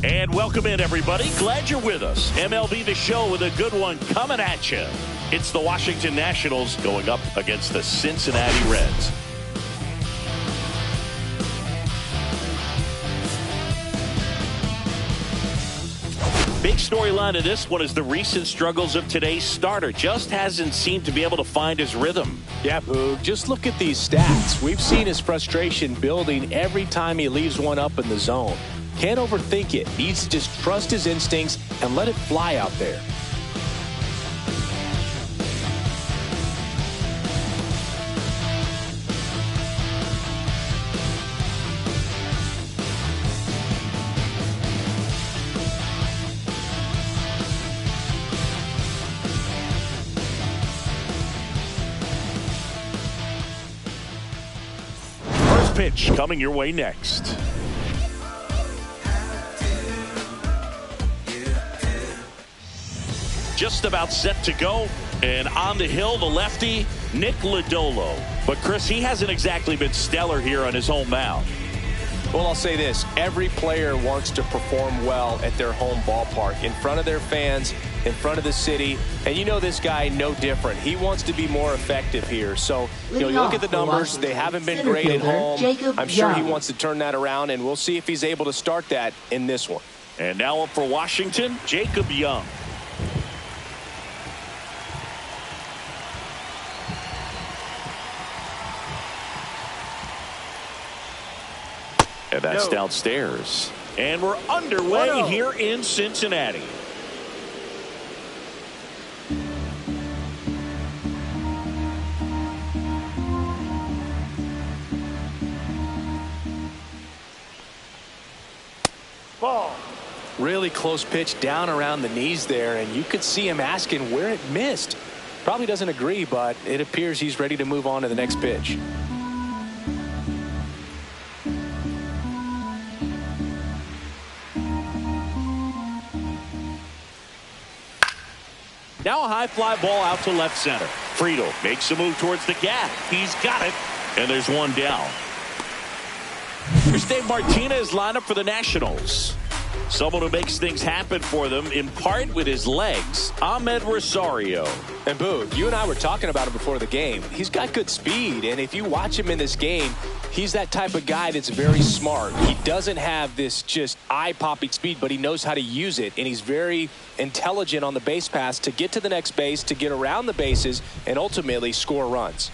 And welcome in, everybody. Glad you're with us. MLB The Show with a good one coming at you. It's the Washington Nationals going up against the Cincinnati Reds. Big storyline of this one is the recent struggles of today's starter. Just hasn't seemed to be able to find his rhythm. Yeah, Boog, just look at these stats. We've seen his frustration building every time he leaves one up in the zone. Can't overthink it. Needs to just trust his instincts and let it fly out there. First pitch coming your way next. Just about set to go, and on the hill, the lefty, Nick Lodolo. But, Chris, he hasn't exactly been stellar here on his home mound. Well, I'll say this. Every player wants to perform well at their home ballpark, in front of their fans, in front of the city. And you know this guy no different. He wants to be more effective here. So, you look at the numbers. They haven't been great at home. I'm sure he wants to turn that around, and we'll see if he's able to start that in this one. And now up for Washington, Jacob Young. And that's downstairs. And we're underway here in Cincinnati. Ball. Really close pitch down around the knees there, and you could see him asking where it missed. Probably doesn't agree, but it appears he's ready to move on to the next pitch. Now a high fly ball out to left center. Friedel makes a move towards the gap. He's got it. And there's one down. Here's Dave Martinez lined up for the Nationals. Someone who makes things happen for them, in part with his legs, Ahmed Rosario. And Booth, you and I were talking about him before the game. He's got good speed, and if you watch him in this game, he's that type of guy that's very smart. He doesn't have this just eye-popping speed, but he knows how to use it, and he's very intelligent on the base pass to get to the next base, to get around the bases, and ultimately score runs.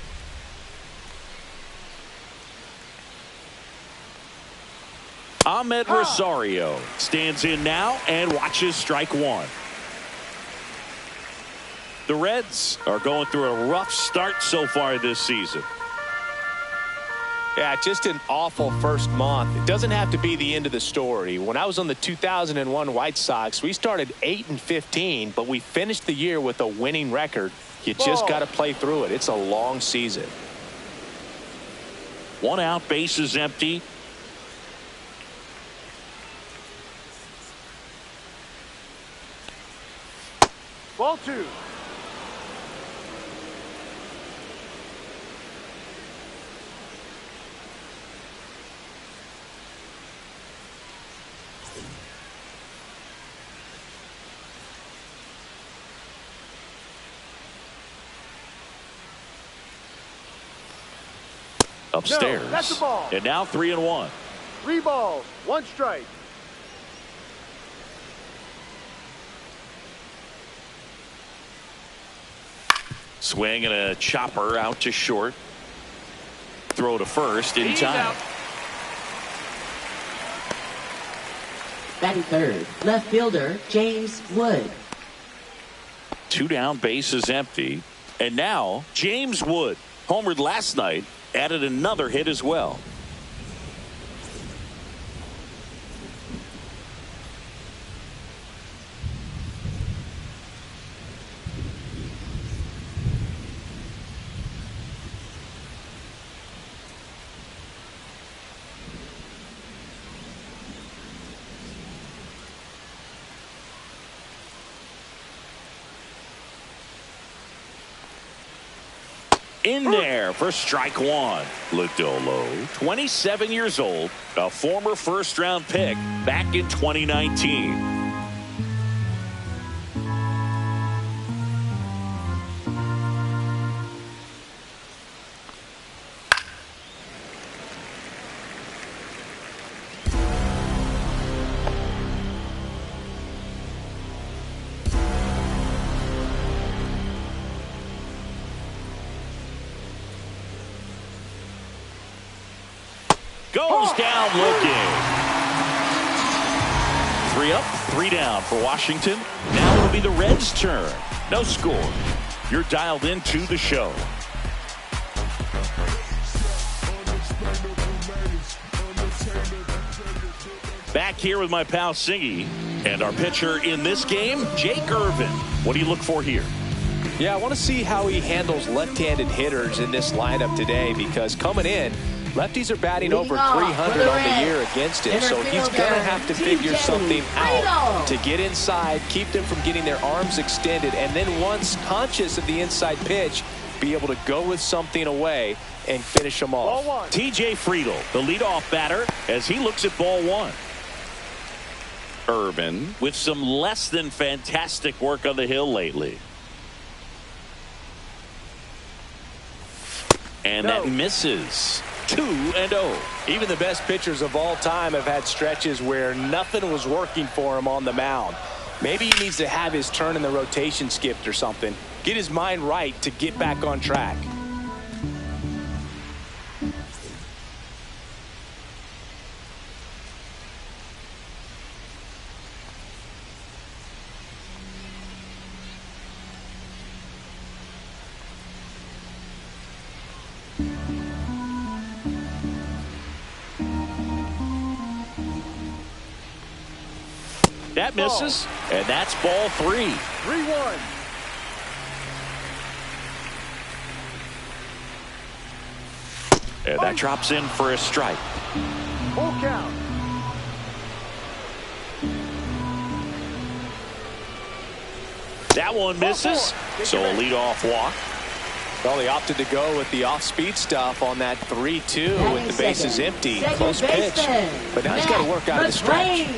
Ahmed Rosario stands in now and watches strike one. The Reds are going through a rough start so far this season. Yeah, just an awful first month. It doesn't have to be the end of the story. When I was on the 2001 White Sox, we started 8-15, but we finished the year with a winning record. You just got to play through it. It's a long season. One out, bases empty. Ball two. Upstairs. No, that's a ball. And now 3-1. 3 balls, 1 strike. Swing and a chopper out to short. Throw to first in time. Out. Batting third, left fielder James Wood. 2 down, bases empty. And now James Wood, homered last night, added another hit as well. In there for strike one. Lodolo, 27 years old, a former first-round pick back in 2019. Goes down looking. 3 up, 3 down for Washington. Now it'll be the Reds' turn. No score. You're dialed into the show. Back here with my pal Singy. And our pitcher in this game, Jake Irvin. What do you look for here? Yeah, I want to see how he handles left-handed hitters in this lineup today, because coming in, lefties are batting over 300 on the year against him, so he's going to have to figure something out to get inside, keep them from getting their arms extended, and then once conscious of the inside pitch, be able to go with something away and finish them off. T.J. Friedel, the leadoff batter, as he looks at ball one. Urban with some less than fantastic work on the hill lately. And that misses. 2-0. Even the best pitchers of all time have had stretches where nothing was working for him on the mound. Maybe he needs to have his turn in the rotation skipped or something. Get his mind right to get back on track. That misses, and that's ball 3. 3-1. And that drops in for a strike. Full count. That one misses, so a leadoff walk. Well, he opted to go with the off-speed stuff on that 3-2 with the bases empty. Close pitch, but now he's got to work out of the stretch.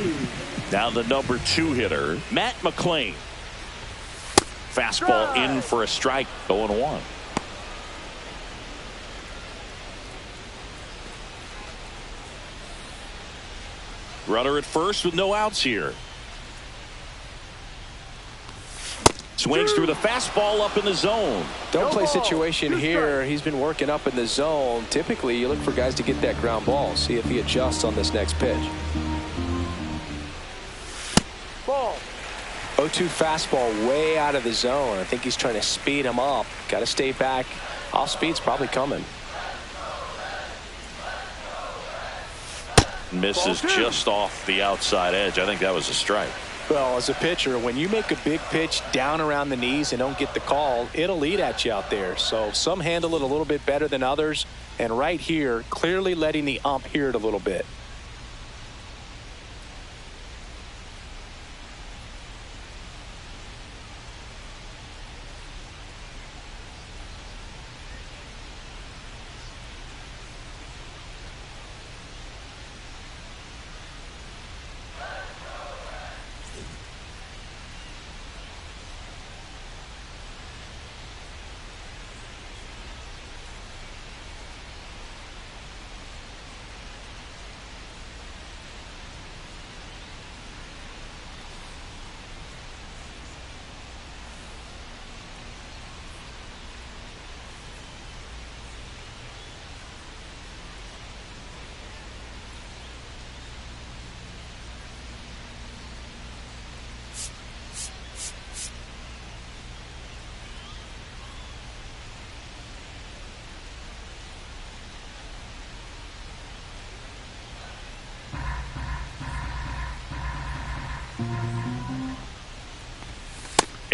Now the number 2 hitter, Matt McClain. Fastball in for a strike, 0-1. Runner at first with no outs here. Swings through the fastball up in the zone. Don't play situation here. He's been working up in the zone. Typically, you look for guys to get that ground ball. See if he adjusts on this next pitch. Ball. 0-2 fastball way out of the zone. I think he's trying to speed him up. Got to stay back. Off speed's probably coming. Misses just off the outside edge. I think that was a strike. Well, as a pitcher, when you make a big pitch down around the knees and don't get the call, it'll eat at you out there. So some handle it a little bit better than others. And right here, clearly letting the ump hear it a little bit.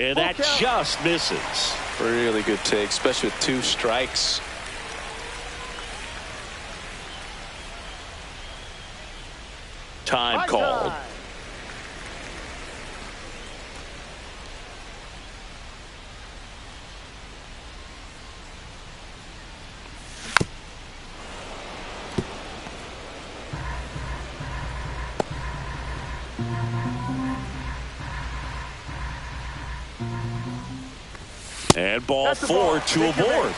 And that just misses. Really good take, especially with 2 strikes. Time called. And ball 4, 2 aboard.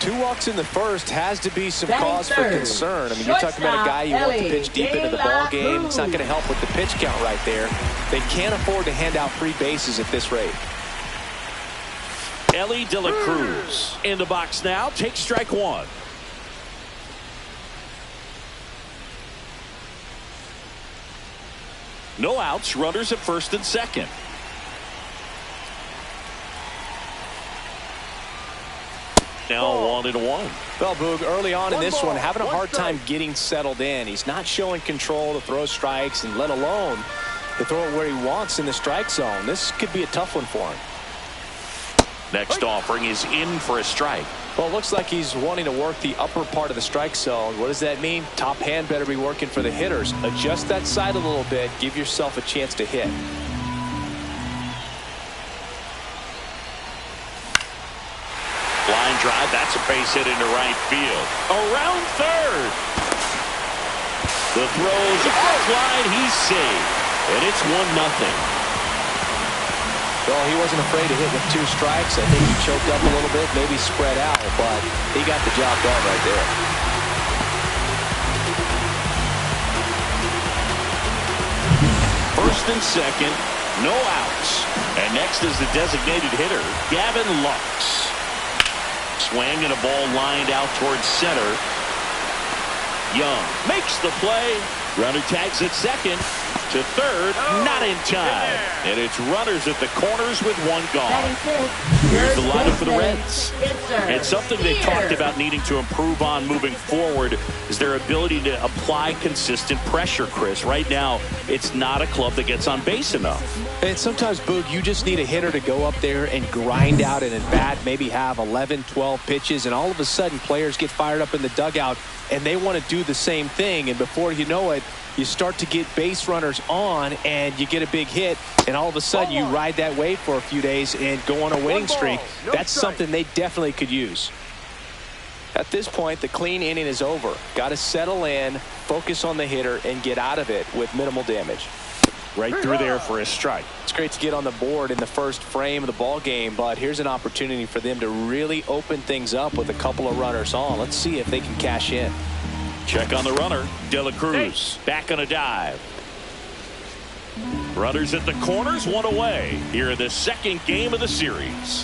2 walks in the first has to be some Batting cause for third. concern. I mean, you're talking about a guy you want to pitch deep into the ball game. It's not going to help with the pitch count right there. They can't afford to hand out free bases at this rate. Ellie De La Cruz in the box now. Takes strike 1. No outs. Runners at first and second. Now 1-1. Well, Boog, early on in this one, having a hard strike. time getting settled in. He's not showing control to throw strikes, and let alone to throw it where he wants in the strike zone. This could be a tough one for him. Next offering is in for a strike. Well, it looks like he's wanting to work the upper part of the strike zone. What does that mean? Top hand better be working for the hitters. Adjust that side a little bit. Give yourself a chance to hit. Line drive. That's a base hit into right field. Around third. The throw's offline. He's safe. And it's 1-0. Well, he wasn't afraid to hit with 2 strikes. I think he choked up a little bit, maybe spread out, but he got the job done right there. First and second, no outs. And next is the designated hitter, Gavin Lux. Swing and a ball lined out towards center. Young makes the play. Runner tags at second. To third, not in time. And it's runners at the corners with 1 gone. Here's the lineup for the Reds. And something they talked about needing to improve on moving forward is their ability to apply consistent pressure, Chris. Right now, it's not a club that gets on base enough. And sometimes, Boog, you just need a hitter to go up there and grind out an at-bat, maybe have 11, 12 pitches, and all of a sudden players get fired up in the dugout and they want to do the same thing. And before you know it, you start to get base runners on and you get a big hit, and all of a sudden you ride that wave for a few days and go on a winning streak. That's something they definitely could use. At this point, the clean inning is over. Got to settle in, focus on the hitter, and get out of it with minimal damage. Right through there for a strike. It's great to get on the board in the first frame of the ball game, but here's an opportunity for them to really open things up with a couple of runners on. Let's see if they can cash in. Check on the runner. De La Cruz back on a dive. Runners at the corners, 1 away. Here in the second game of the series.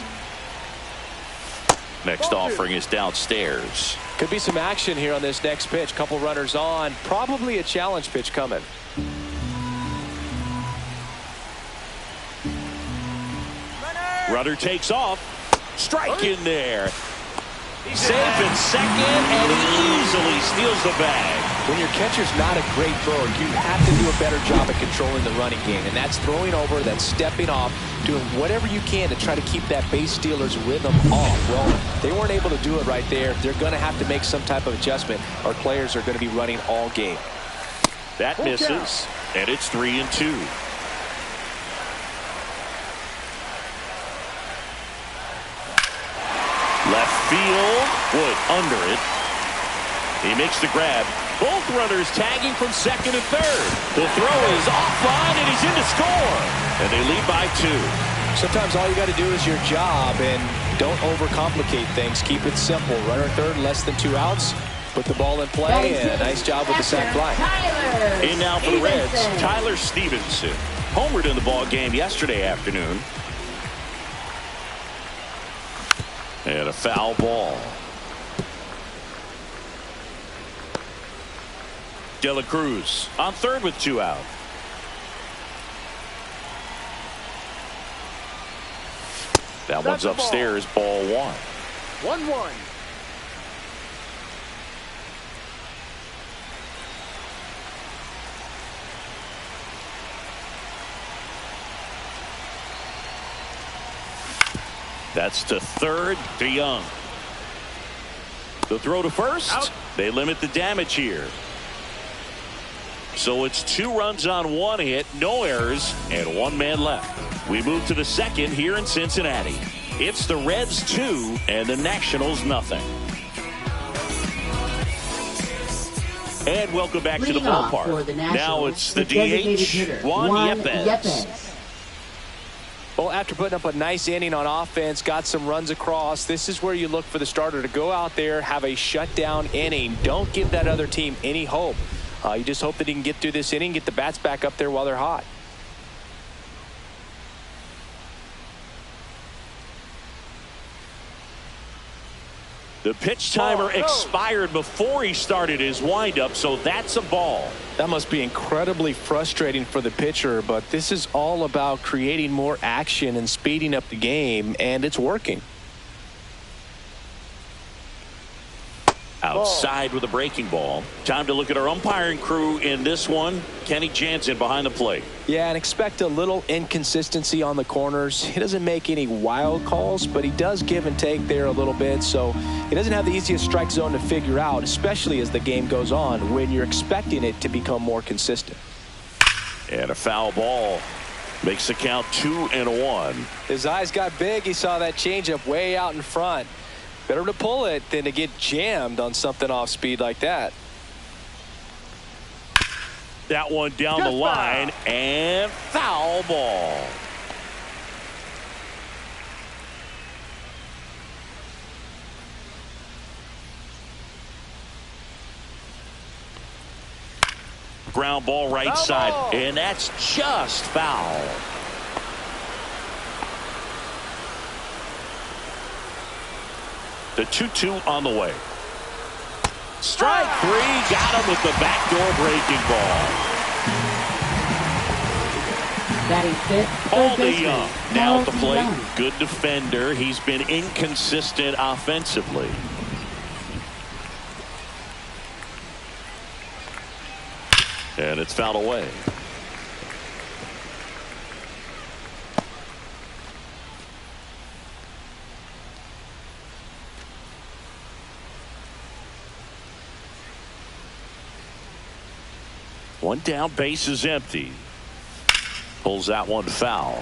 Next offering is downstairs. Could be some action here on this next pitch. Couple runners on. Probably a challenge pitch coming. Runner takes off. Strike in there. Safe in second, and he easily steals the bag. When your catcher's not a great thrower, you have to do a better job at controlling the running game, and that's throwing over, that's stepping off, doing whatever you can to try to keep that base stealer's rhythm off. Well, they weren't able to do it right there. They're going to have to make some type of adjustment. Our players are going to be running all game. That misses, and it's 3-2. Left field, Wood under it. He makes the grab. Both runners tagging from second and third. The throw is offline, and he's in to score. And they lead by 2. Sometimes all you got to do is your job, and don't overcomplicate things. Keep it simple. Runner third, less than 2 outs. Put the ball in play, and a nice job with the sac fly. In now for the Reds, Tyler Stevenson. Homered in the ball game yesterday afternoon. And a foul ball. De La Cruz on third with 2 out. That one's upstairs, ball 1. 1-1. That's to third, to Young. The throw to first. Out. They limit the damage here. So it's 2 runs on 1 hit, no errors, and 1 man left. We move to the second here in Cincinnati. It's the Reds 2 and the Nationals nothing. And welcome back to the ballpark. Now it's the DH, Juan Yepez. Well, after putting up a nice inning on offense, got some runs across, this is where you look for the starter to go out there, have a shutdown inning. Don't give that other team any hope. You just hope that he can get through this inning, get the bats back up there while they're hot. The pitch timer expired before he started his windup, so that's a ball. That must be incredibly frustrating for the pitcher, but this is all about creating more action and speeding up the game, and it's working. Outside with a breaking ball. Time to look at our umpiring crew in this one. Kenny Jansen behind the plate. Yeah, and expect a little inconsistency on the corners. He doesn't make any wild calls, but he does give and take there a little bit, so he doesn't have the easiest strike zone to figure out, especially as the game goes on when you're expecting it to become more consistent. And a foul ball makes the count 2-1. His eyes got big. He saw that changeup way out in front. Better to pull it than to get jammed on something off speed like that. That one down the line and foul ball. Ground ball right side, and that's just foul. The 2-2 on the way. Strike three. Got him with the backdoor breaking ball. Batting fifth, Paul third DeYoung baseman, now at the Paul plate. DeYoung. Good defender. He's been inconsistent offensively. And it's fouled away. One down, base is empty. Pulls that one foul.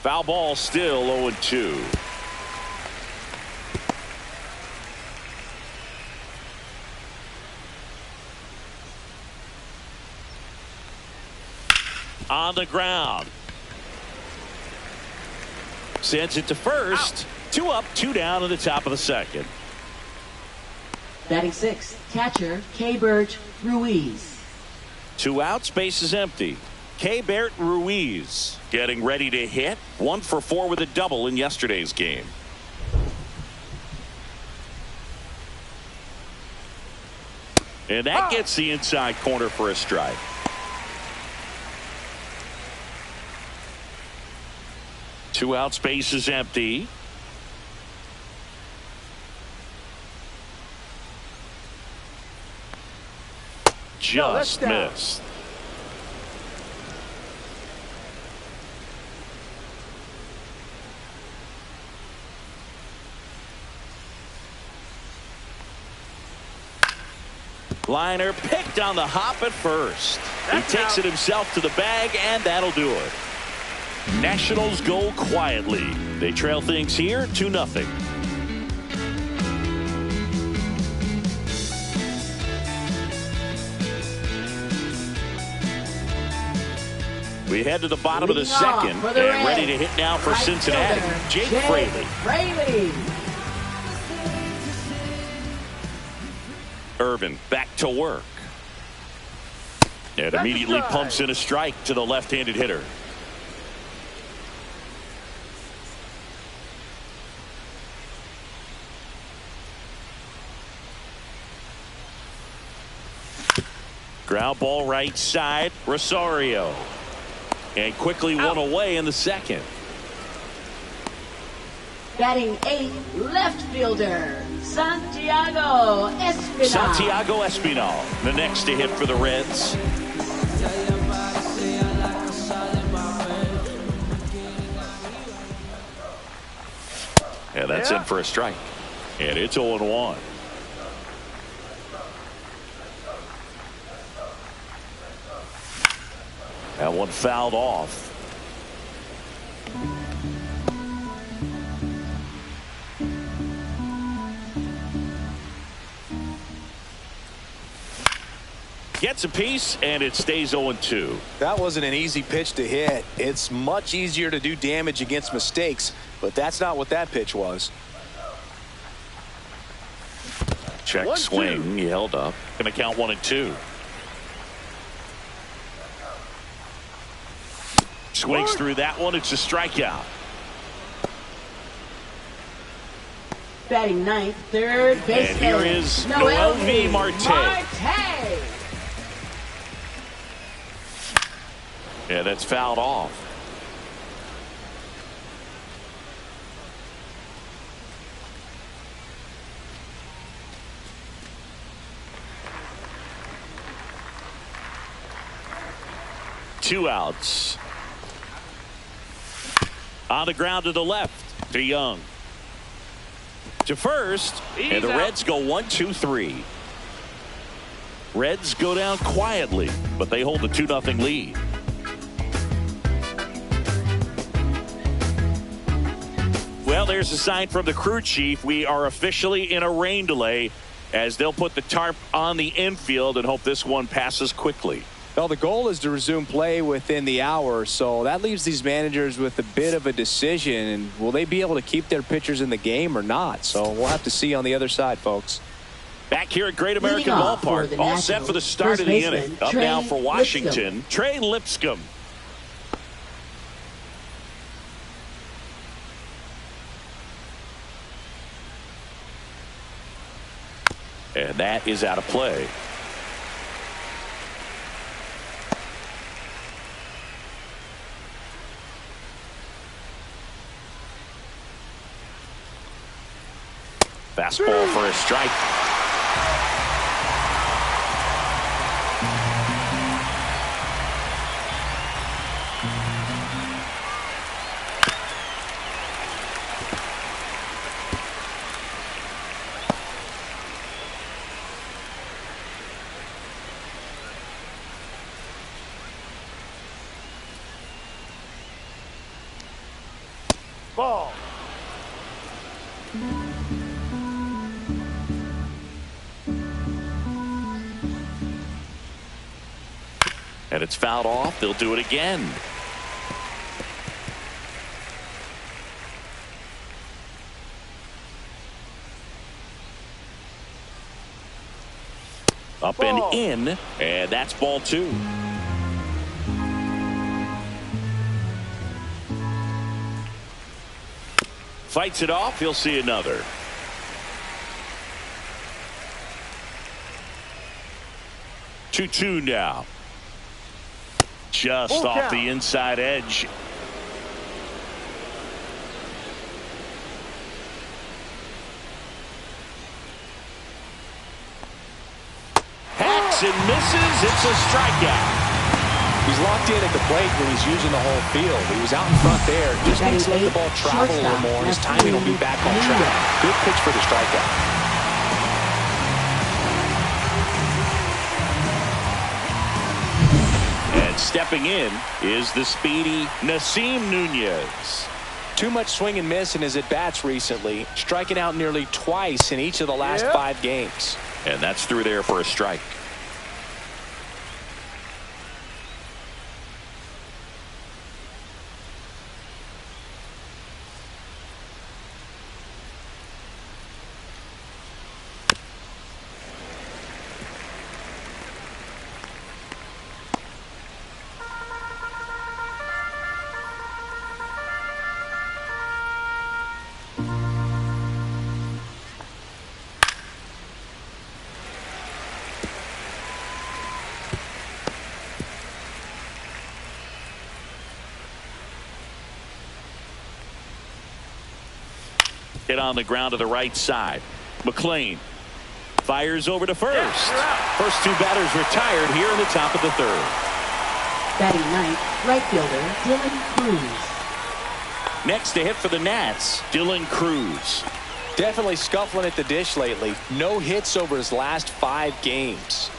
Foul ball, still 0-2. On the ground. Sends it to first. 2 up, 2 down in the top of the second. Batting sixth, catcher, K-Bert Ruiz. 2 outs, base is empty. K-Bert Ruiz getting ready to hit. 1 for 4 with a double in yesterday's game. And that gets the inside corner for a strike. Two outs, base is empty. Just missed. Liner picked on the hop at first. He takes it himself to the bag, and that'll do it. Nationals go quietly. They trail things here 2-0. We head to the bottom of the second, and ready to hit now for Cincinnati, Jake Fraley. Irvin back to work. And immediately pumps in a strike to the left-handed hitter. Ground ball right side, Rosario. And quickly one away in the second. Batting eighth, left fielder, Santiago Espinal. Santiago Espinal, the next to hit for the Reds. And that's in for a strike. And it's 0-1. That one fouled off. Gets a piece, and it stays 0-2. That wasn't an easy pitch to hit. It's much easier to do damage against mistakes, but that's not what that pitch was. Check 1-2. swing. He held up. Going to count 1-2. Swings through that one. It's a strikeout. Batting ninth, third base. And here is Noel V. Marte. Yeah, that's fouled off. Two outs. On the ground to the left to Young. To first, and the Reds go 1-2-3. Reds go down quietly, but they hold a 2-0 lead. Well, there's a sign from the crew chief. We are officially in a rain delay as they'll put the tarp on the infield and hope this one passes quickly. Well, the goal is to resume play within the hour, so that leaves these managers with a bit of a decision. And will they be able to keep their pitchers in the game or not? So we'll have to see on the other side, folks. Back here at Great American Ballpark, all set for the start of the inning. Up now for Washington, Trey Lipscomb. And that is out of play. Fastball for a strike. Ball. And it's fouled off. They'll do it again. Up and in, and that's ball 2. Fights it off. He'll see another. Two now. Just off the inside edge. Hacks and misses. It's a strikeout. He's locked in at the plate when he's using the whole field. He was out in front there. Just needs to let the ball travel a little more, and his timing will be back on track. Good pitch for the strikeout. Stepping in is the speedy Nasim Nunez. Too much swing and miss in his at-bats recently, striking out nearly twice in each of the last 5 games. And that's through there for a strike. Hit on the ground to the right side. McLean fires over to first. First 2 batters retired here in the top of the 3rd. Batting ninth, right fielder Dylan Cruz. Next to hit for the Nats, Dylan Cruz. Definitely scuffling at the dish lately. No hits over his last 5 games.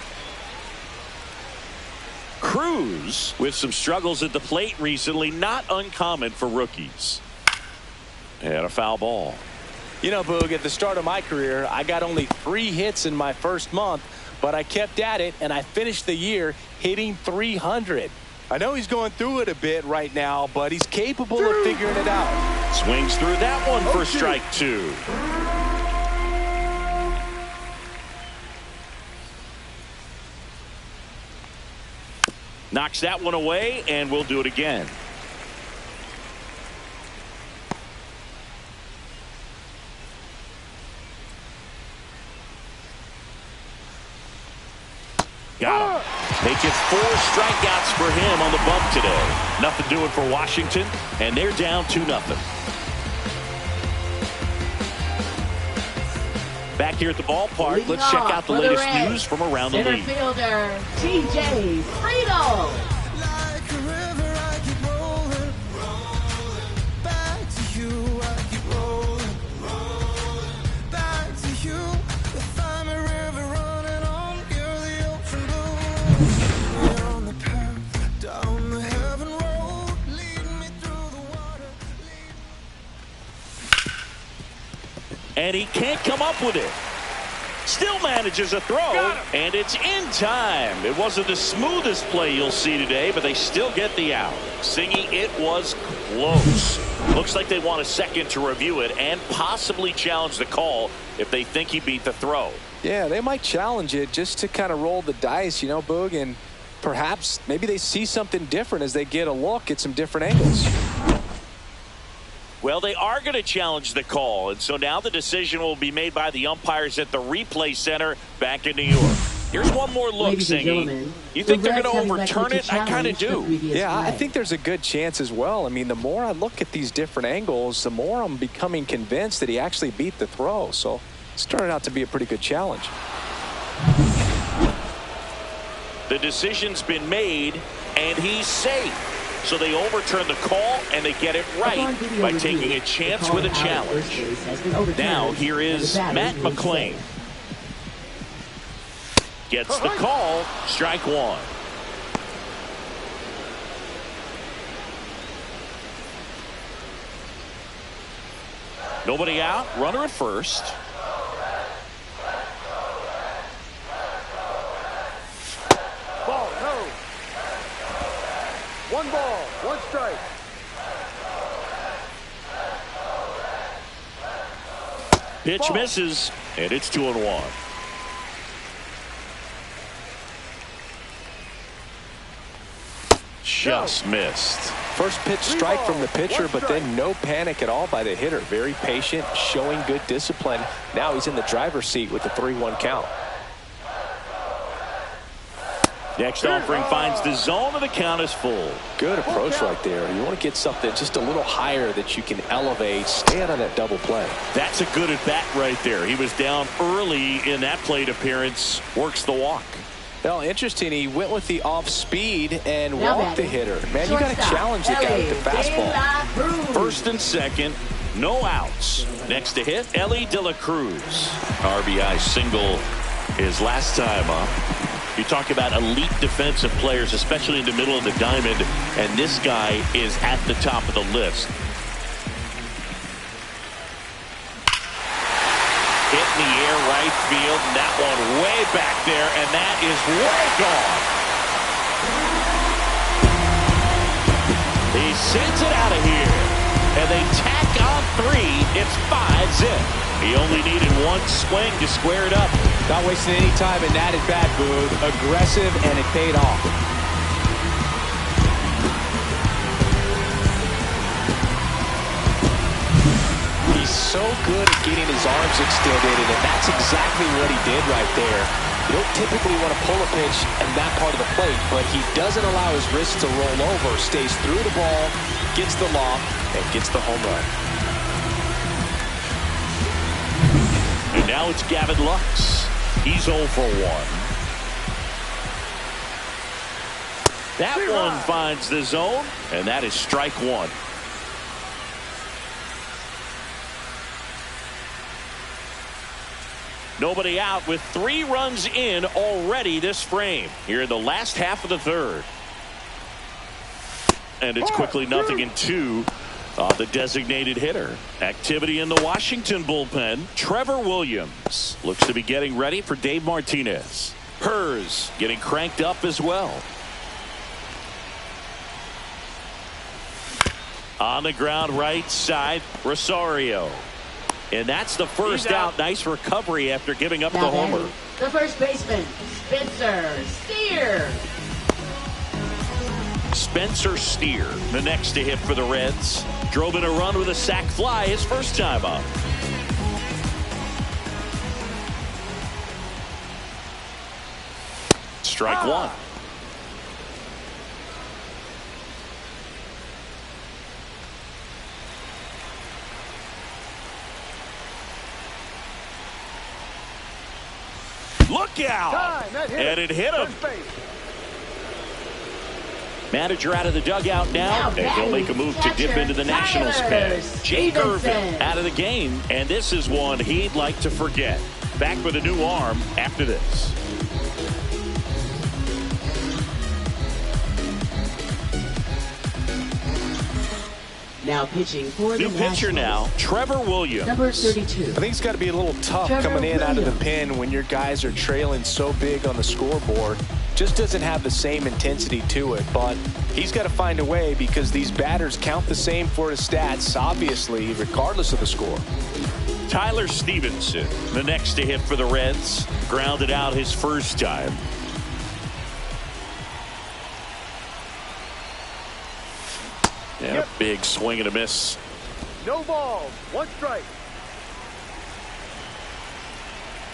Cruz with some struggles at the plate recently, not uncommon for rookies. And a foul ball. You know, Boog, at the start of my career, I got only 3 hits in my first month, but I kept at it, and I finished the year hitting 300. I know he's going through it a bit right now, but he's capable of figuring it out. Swings through that one for strike 2. Knocks that one away, and we'll do it again. Got him. Make it 4 strikeouts for him on the bump today. Nothing doing for Washington, and they're down 2-0. Back here at the ballpark, let's check out the latest news from around the league. Center fielder TJ Friedel. And he can't come up with it. Still manages a throw, and it's in time. It wasn't the smoothest play you'll see today, but they still get the out. Singy, it was close. Looks like they want a second to review it and possibly challenge the call if they think he beat the throw. Yeah, they might challenge it just to kind of roll the dice, you know, Boog, and perhaps maybe they see something different as they get a look at some different angles. Well, they are going to challenge the call, and so now the decision will be made by the umpires at the replay center back in New York. Here's one more look, Singy. You think they're going to overturn it? I kind of do. Yeah, I think there's a good chance as well. I mean, the more I look at these different angles, the more I'm becoming convinced that he actually beat the throw. So it's turned out to be a pretty good challenge. The decision's been made, and he's safe. So they overturn the call, and they get it right by taking a chance with a challenge. Now here is Matt McClain. Gets the call, strike 1. Nobody out, runner at first. Ball, no. 1 ball, 1 strike. Pitch misses, and it's 2-1. Just missed. First pitch strike from the pitcher, but then no panic at all by the hitter. Very patient, showing good discipline. Now he's in the driver's seat with the 3-1 count. Next offering finds the zone, and the count is full. Good approach right there. You want to get something just a little higher that you can elevate. Stay out of that double play. That's a good at-bat right there. He was down early in that plate appearance. Works the walk. Well, interesting. He went with the off speed and walked the hitter. Man, you got to challenge the guy with the fastball. First and second, no outs. Next to hit, Ellie De La Cruz. RBI single his last time up. You talk about elite defensive players, especially in the middle of the diamond, and this guy is at the top of the list. Hit in the air right field, and that one way back there, and that is way gone. He sends it out of here, and they tack on 3. It's 5-zip. He only needed 1 swing to square it up. Not wasting any time in that at-bat, Boog. Aggressive, and it paid off. He's so good at getting his arms extended, and that's exactly what he did right there. You don't typically want to pull a pitch in that part of the plate, but he doesn't allow his wrist to roll over, stays through the ball, gets the loft, and gets the home run. And now it's Gavin Lux. He's 0 for 1. That one finds the zone, and that is strike 1. Nobody out with 3 runs in already this frame. Here in the last half of the third. And it's quickly 0-2 The designated hitter. Activity in the Washington bullpen. Trevor Williams looks to be getting ready for Dave Martinez. Hers getting cranked up as well. On the ground right side, Rosario. And that's the first out. Nice recovery after giving up the homer. The first baseman, Spencer Steer. Spencer Steer, the next to hit for the Reds. Drove in a run with a sac fly his first time up. Strike one. Look out! And it hit him. Manager out of the dugout now, and he'll make a move to dip into the Nationals pen. Jake Irvin out of the game, and this is one he'd like to forget. Back with a new arm after this. Now pitching for the new pitcher now, Trevor Williams. Number 32. I think it's got to be a little tough coming in out of the pen when your guys are trailing so big on the scoreboard. Just doesn't have the same intensity to it, but he's got to find a way because these batters count the same for his stats, obviously, regardless of the score. Tyler Stevenson, the next to hit for the Reds, grounded out his first time. And a big swing and a miss. No ball, one strike.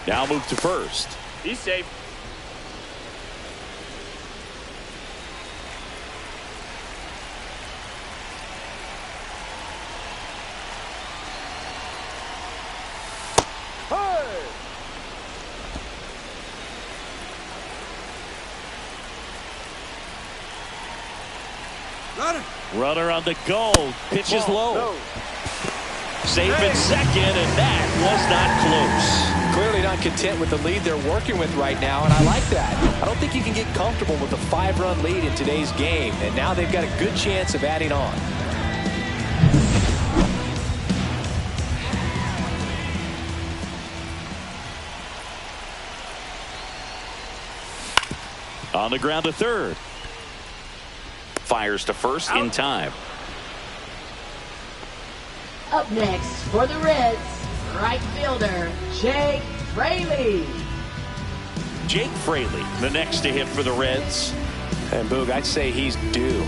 Now move to first. He's safe. Runner on the goal. Pitch is low. No. Safe in second, and that was not close. Clearly not content with the lead they're working with right now, and I like that. I don't think you can get comfortable with a 5-run lead in today's game, and now they've got a good chance of adding on. On the ground to third. Fires to first in time. Up next for the Reds, right fielder Jake Fraley. Jake Fraley, the next to hit for the Reds. And Boog, I'd say he's due.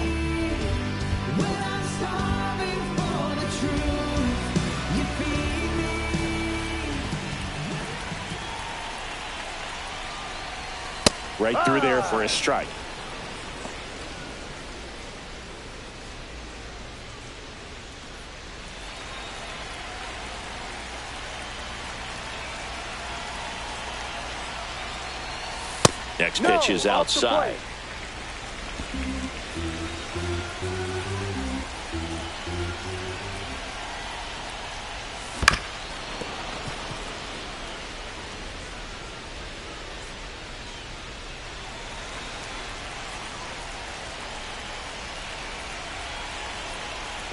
Right through there for a strike. Next pitch is outside.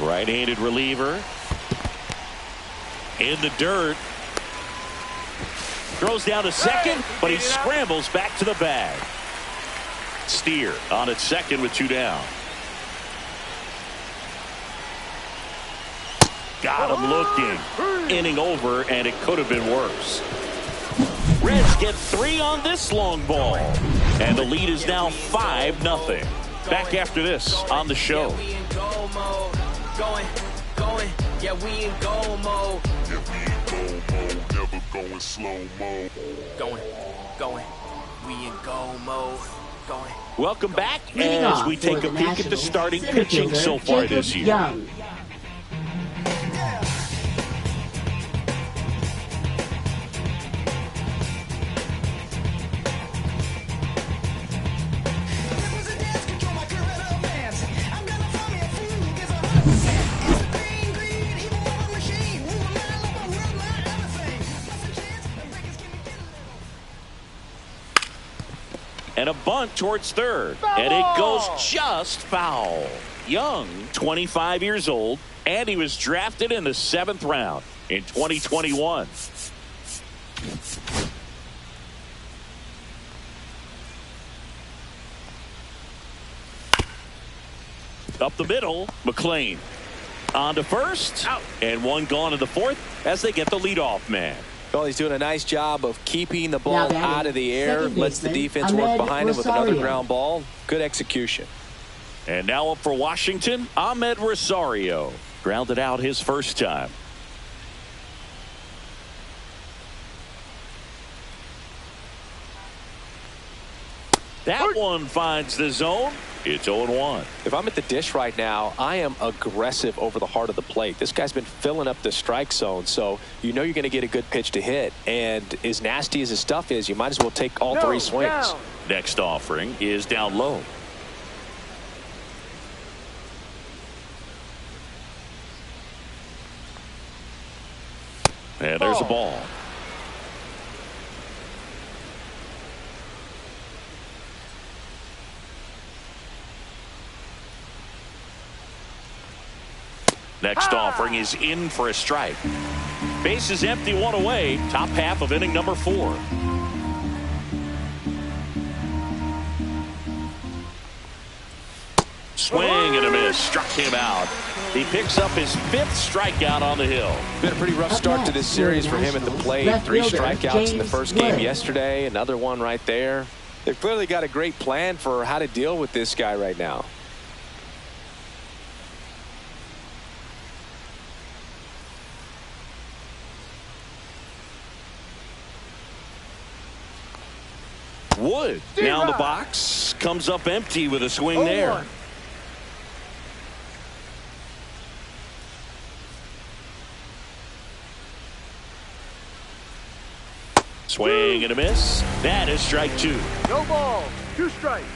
Right-handed reliever. In the dirt. Throws down to second, but he scrambles back to the bag. Steer on at second with 2 down. Got him looking. Inning over, and it could have been worse. Reds get 3 on this long ball. And the lead is now 5-0. Back after this on the show. Yeah, we in goal mode. Never going slow-mo. Going. We in goal mode. Going. Welcome back as we take a peek at the starting pitching so far this year. Young. And a bunt towards third. And it goes just foul. Young, 25 years old, and he was drafted in the 7th round in 2021. Up the middle, McLean on to first, out, and one gone in the 4th as they get the leadoff man. Well, he's doing a nice job of keeping the ball out of the air, lets the defense work behind him with another ground ball. Good execution. And now up for Washington, Ahmed Rosario. Grounded out his first time. That one finds the zone. It's 0-1. If I'm at the dish right now, I am aggressive over the heart of the plate. This guy's been filling up the strike zone, so you know you're going to get a good pitch to hit. And as nasty as his stuff is, you might as well take all 3 swings. Down. Next offering is down low. And there's a ball. Next offering is in for a strike. Base is empty, 1 away. Top half of inning number 4. Swing and a miss. Struck him out. He picks up his 5th strikeout on the hill. Been a pretty rough start to this series for him at the plate. 3 strikeouts in the first game yesterday. Another one right there. They've clearly got a great plan for how to deal with this guy right now. Wood now in the box, comes up empty with a swing there. Swing and a miss. That is strike 2. No ball. 2 strikes.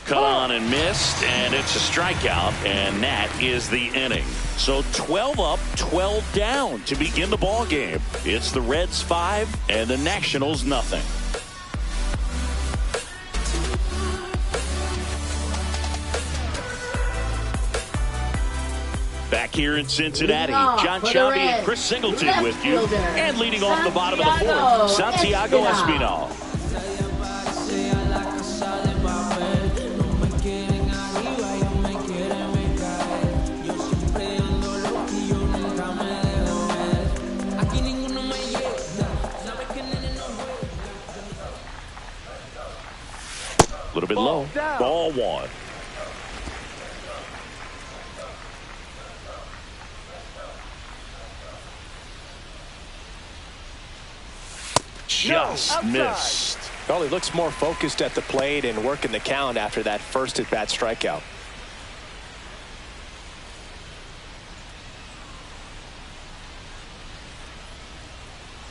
Cut on and missed, and it's a strikeout, and that is the inning. So 12 up, 12 down to begin the ball game. It's the Reds 5 and the Nationals nothing. Back here in Cincinnati, John Chavi and Chris Singleton with you, and leading off the bottom of the 4th, Santiago Espinal. A little bit low. Ball 1. Just missed. Well, he looks more focused at the plate and working the count after that first at-bat strikeout.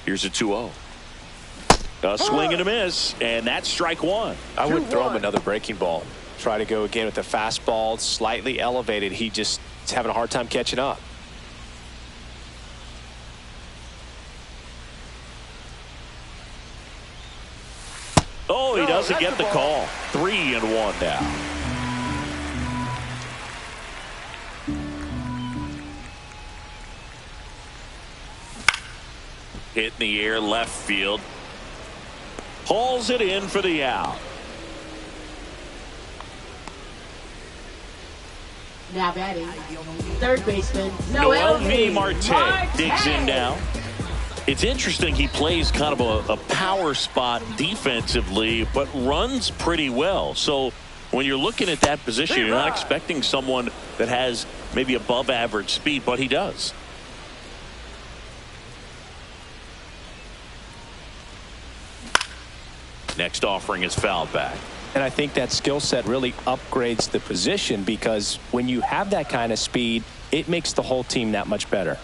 Here's a 2-0. A swing and a miss, and that's strike 1. I would throw him another breaking ball. Try to go again with the fastball, slightly elevated. He just is having a hard time catching up. Oh, he doesn't get the call. 3-1 now. Hit in the air, left field. Hauls it in for the out. Now batting, third baseman Noel V. Marte digs in now. It's interesting, he plays kind of a power spot defensively, but runs pretty well. So when you're looking at that position, you're not expecting someone that has maybe above average speed, but he does. Next offering is fouled back. And I think that skill set really upgrades the position, because when you have that kind of speed, it makes the whole team that much better.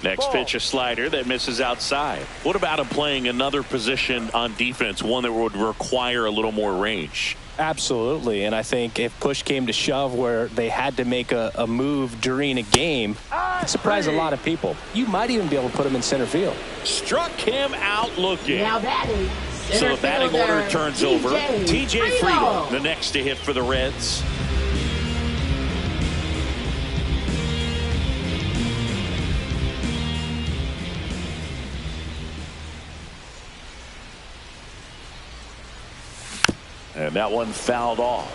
Next Ball. pitch, a slider that misses outside. What about him playing another position on defense, one that would require a little more range? Absolutely, and I think if push came to shove where they had to make a move during a game, it surprised a lot of people. You might even be able to put him in center field. Struck him out looking. Now batting. So the batting order turns over. TJ Friedel, the Friedel. next to hit for the Reds. And that one fouled off.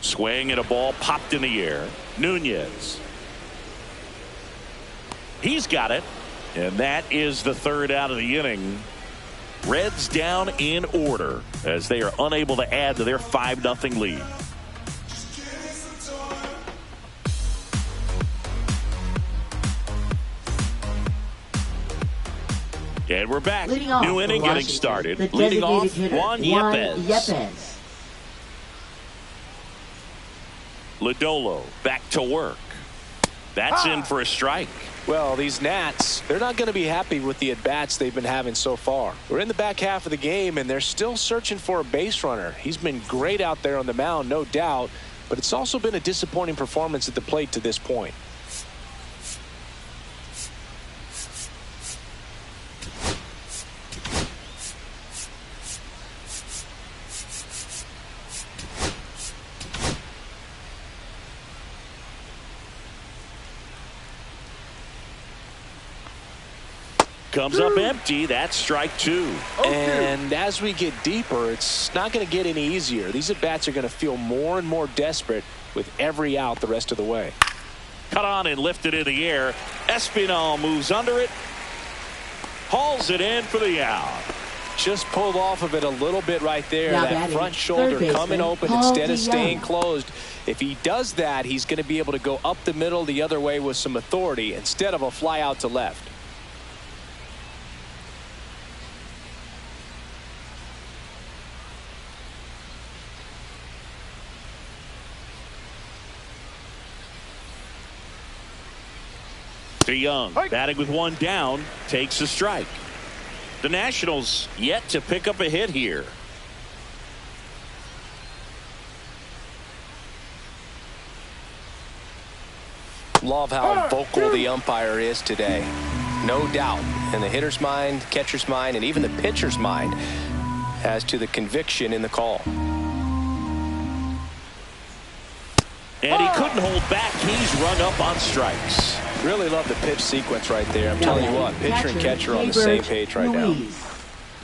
Swing and a ball popped in the air. Nunez. He's got it. And that is the third out of the inning. Reds down in order as they are unable to add to their 5-0 lead. And we're back. New inning getting started. Leading off, Juan Yepez. Lodolo back to work. That's in for a strike. Well, these Nats, they're not going to be happy with the at-bats they've been having so far. We're in the back half of the game, and they're still searching for a base runner. He's been great out there on the mound, no doubt, but it's also been a disappointing performance at the plate to this point. Comes up empty. That's strike two. And as we get deeper, it's not going to get any easier. These at-bats are going to feel more and more desperate with every out the rest of the way. Cut on and lifted in the air. Espinal moves under it. Hauls it in for the out. Just pulled off of it a little bit right there. Now that batting, front shoulder coming open instead of staying Young. closed. If he does that, he's going to be able to go up the middle the other way with some authority instead of a fly out to left. Young batting with one down takes a strike. The Nationals yet to pick up a hit here. Love how vocal the umpire is today. No doubt in the hitter's mind, catcher's mind, and even the pitcher's mind as to the conviction in the call. And he couldn't hold back. He's rung up on strikes. Really love the pitch sequence right there. I'm telling you what, pitcher and catcher on the same page right now.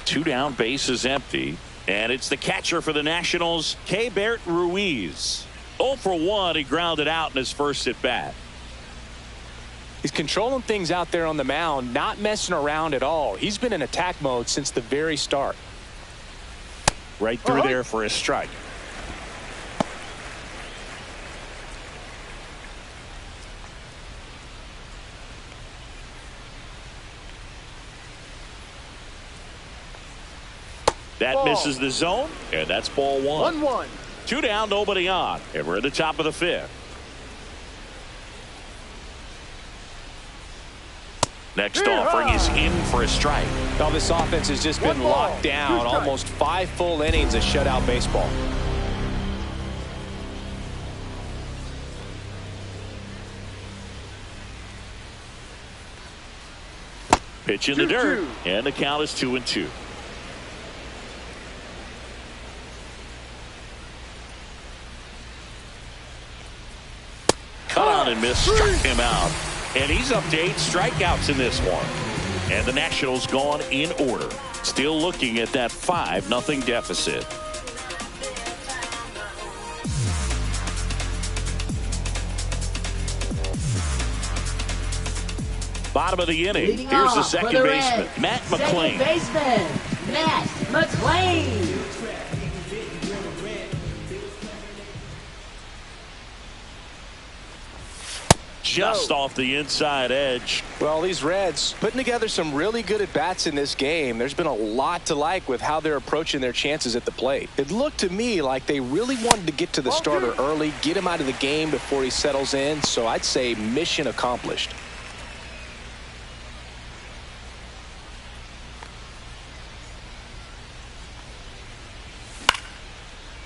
Two down, bases empty. And it's the catcher for the Nationals, Keibert Ruiz. 0 for 1. He grounded out in his first at bat. He's controlling things out there on the mound, not messing around at all. He's been in attack mode since the very start. Right through there for a strike. That misses the zone, and that's ball one. 1-1. Two down, nobody on, and we're at the top of the fifth. Next offering is in for a strike. Now this offense has just been locked down. Almost 5 full innings of shutout baseball. Pitch in the dirt, and the count is 2-2. Cut on and miss, struck him out. And he's up to 8 strikeouts in this one. And the Nationals gone in order. Still looking at that 5-0 deficit. Bottom of the inning. Leading Here's the off second for the baseman, Reds, Matt McClain. Second baseman, Matt McClain. just off the inside edge. Well, these Reds putting together some really good at-bats in this game. There's been a lot to like with how they're approaching their chances at the plate. It looked to me like they really wanted to get to the starter early, get him out of the game before he settles in. So I'd say mission accomplished.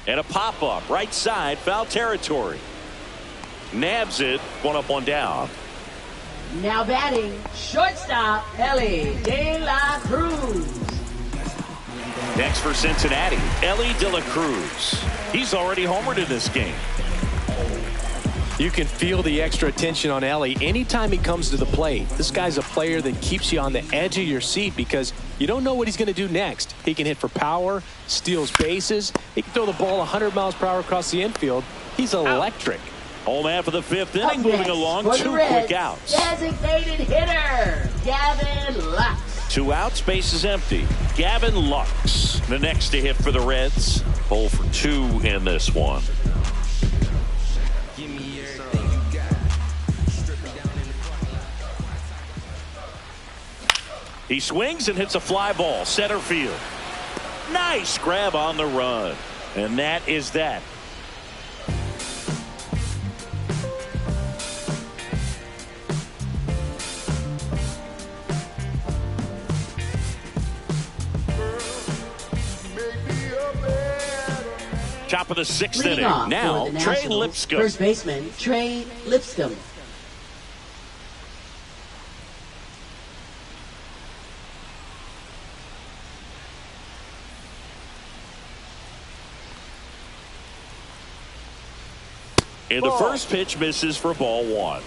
And a pop-up right side, foul territory. Nabs it, 1 up, 1 down. Now batting, shortstop, Ellie De La Cruz. Next for Cincinnati, Ellie De La Cruz. He's already homered in this game. You can feel the extra attention on Ellie anytime he comes to the plate. This guy's a player that keeps you on the edge of your seat because you don't know what he's going to do next. He can hit for power, steals bases. He can throw the ball 100 miles per hour across the infield. He's electric. Home half of the 5th inning, moving along, 2 quick outs. Designated hitter, Gavin Lux. 2 outs, base is empty. Gavin Lux, the next to hit for the Reds. 0 for 2 in this one. He swings and hits a fly ball, center field. Nice grab on the run. And that is that. Top of the 6th inning. Now, Trey Lipscomb. First baseman, Trey Lipscomb. And the first pitch misses for ball 1.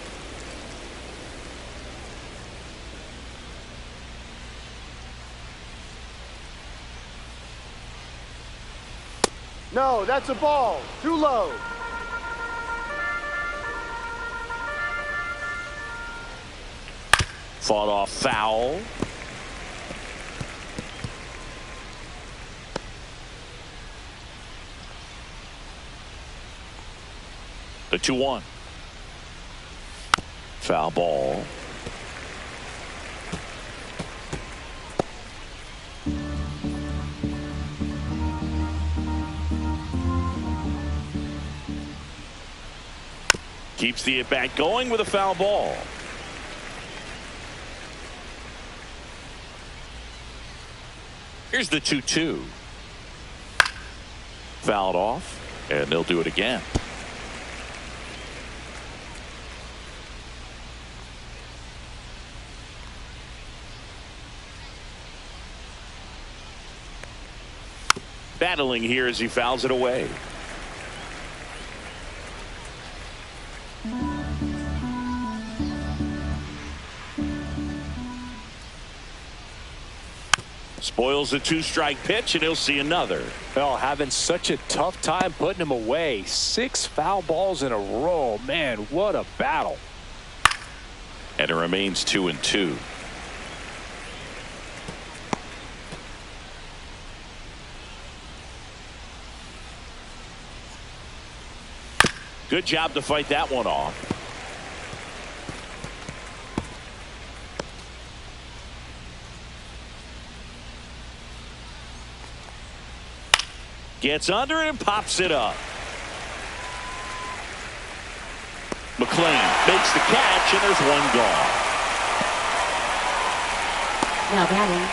No, that's a ball. Too low. Fought off foul. The 2-1. Foul ball. Keeps the at-bat going with a foul ball. Here's the 2-2. Fouled off, and they'll do it again. Battling here as he fouls it away. Spoils the 2-strike pitch, and he'll see another. Well, having such a tough time putting him away. 6 foul balls in a row. Man, what a battle. And it remains 2-2. Good job to fight that one off. Gets under it and pops it up. McLean makes the catch, and there's one gone. Now batting,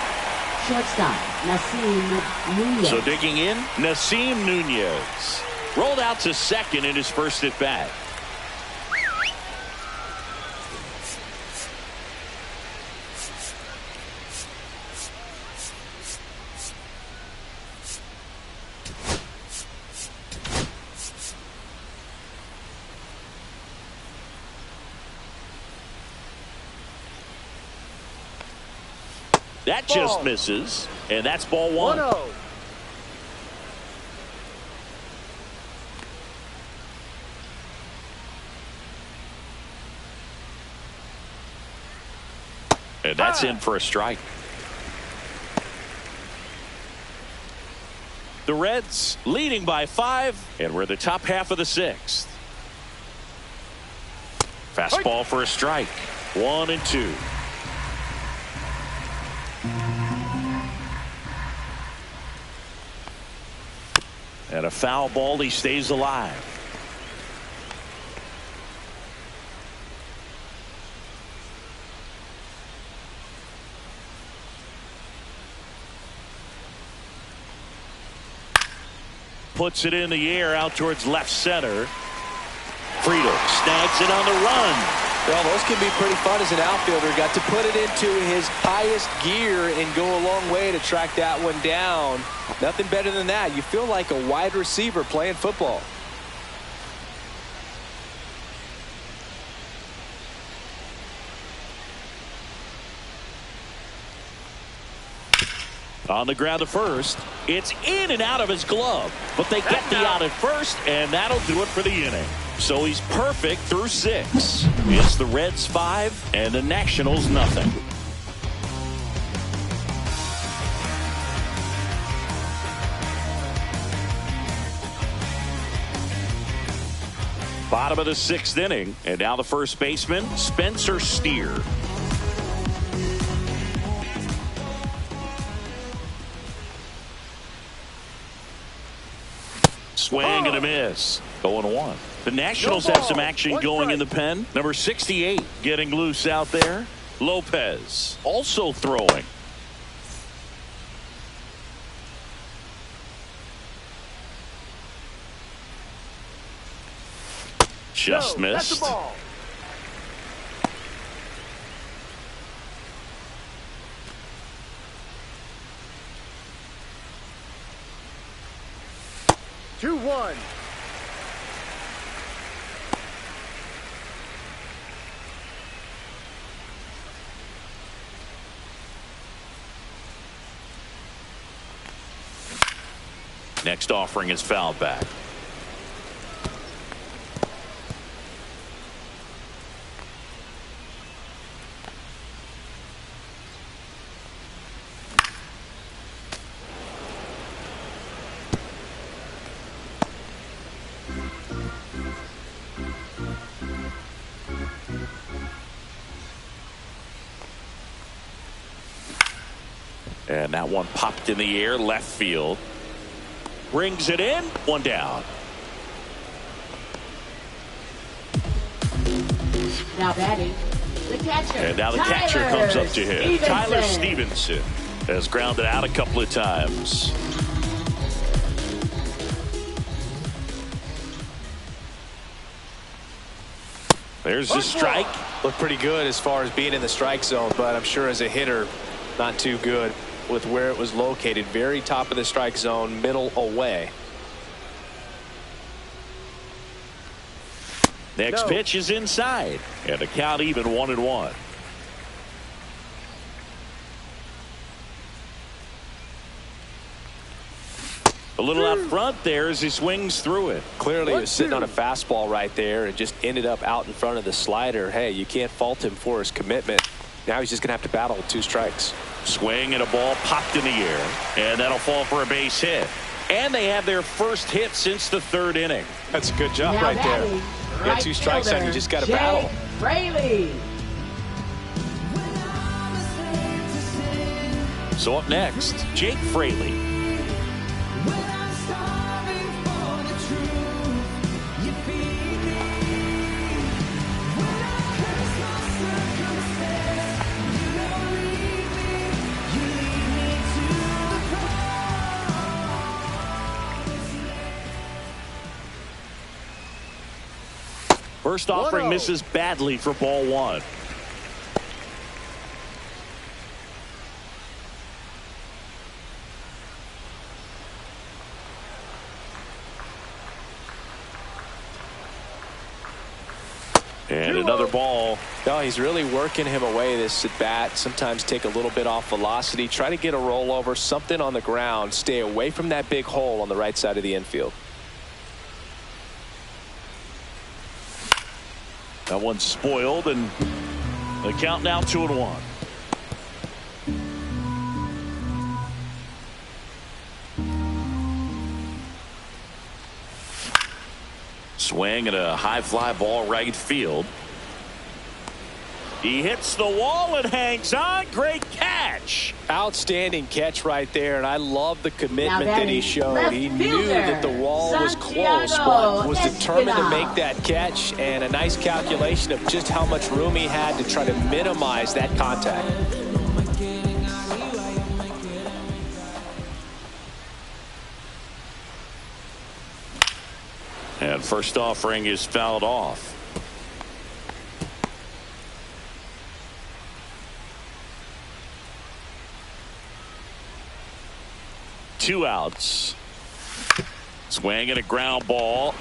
shortstop, Nasim Nunez. So digging in, Nasim Nunez. Rolled out to second in his first at bat. That just misses, and that's ball 1. 1-0. And that's in for a strike. The Reds leading by 5, and we're the top half of the 6th. Fastball for a strike. 1-2. And a foul ball. He stays alive. Puts it in the air out towards left center. Friedel snags it on the run. Well, those can be pretty fun as an outfielder. Got to put it into his highest gear and go a long way to track that one down. Nothing better than that. You feel like a wide receiver playing football. On the ground to first. It's in and out of his glove. But they get the out at first, and that'll do it for the inning. So he's perfect through 6. It's the Reds 5 and the Nationals nothing. Bottom of the 6th inning, and now the first baseman, Spencer Steer. Swing and a miss. 0-1. The Nationals have some action going in the pen. Number 68 getting loose out there. Lopez also throwing. Just missed. That's the ball. Two, 1. Next offering is fouled back. And that one popped in the air left field. Brings it in. One down. Now batting, the catcher. And now the catcher comes up to him. Tyler Stevenson has grounded out a couple of times. There's the strike. Looked pretty good as far as being in the strike zone, but I'm sure as a hitter, not too good with where it was located. Very top of the strike zone, middle away. Next pitch is inside, and the count even 1-1. A little out front there as he swings through it. Clearly he was sitting on a fastball right there and just ended up out in front of the slider. Hey, you can't fault him for his commitment. Now he's just going to have to battle with 2 strikes. Swing and a ball popped in the air, and that'll fall for a base hit. And they have their first hit since the 3rd inning. That's a good job right there. You got 2 strikes on you, just got to battle. Fraley. So up next, Jake Fraley. First offering misses badly for ball 1. And another ball. No, he's really working him away this at bat. Sometimes take a little bit off velocity. Try to get a rollover, something on the ground. Stay away from that big hole on the right side of the infield. That one's spoiled, and the count now 2-1. Swing and a high fly ball right field. He hits the wall and hangs on. Great catch. Outstanding catch right there, and I love the commitment that he showed. He knew that the wall was close, but was determined to make that catch, and a nice calculation of just how much room he had to try to minimize that contact. And first offering is fouled off. Two outs. Swing and a ground ball.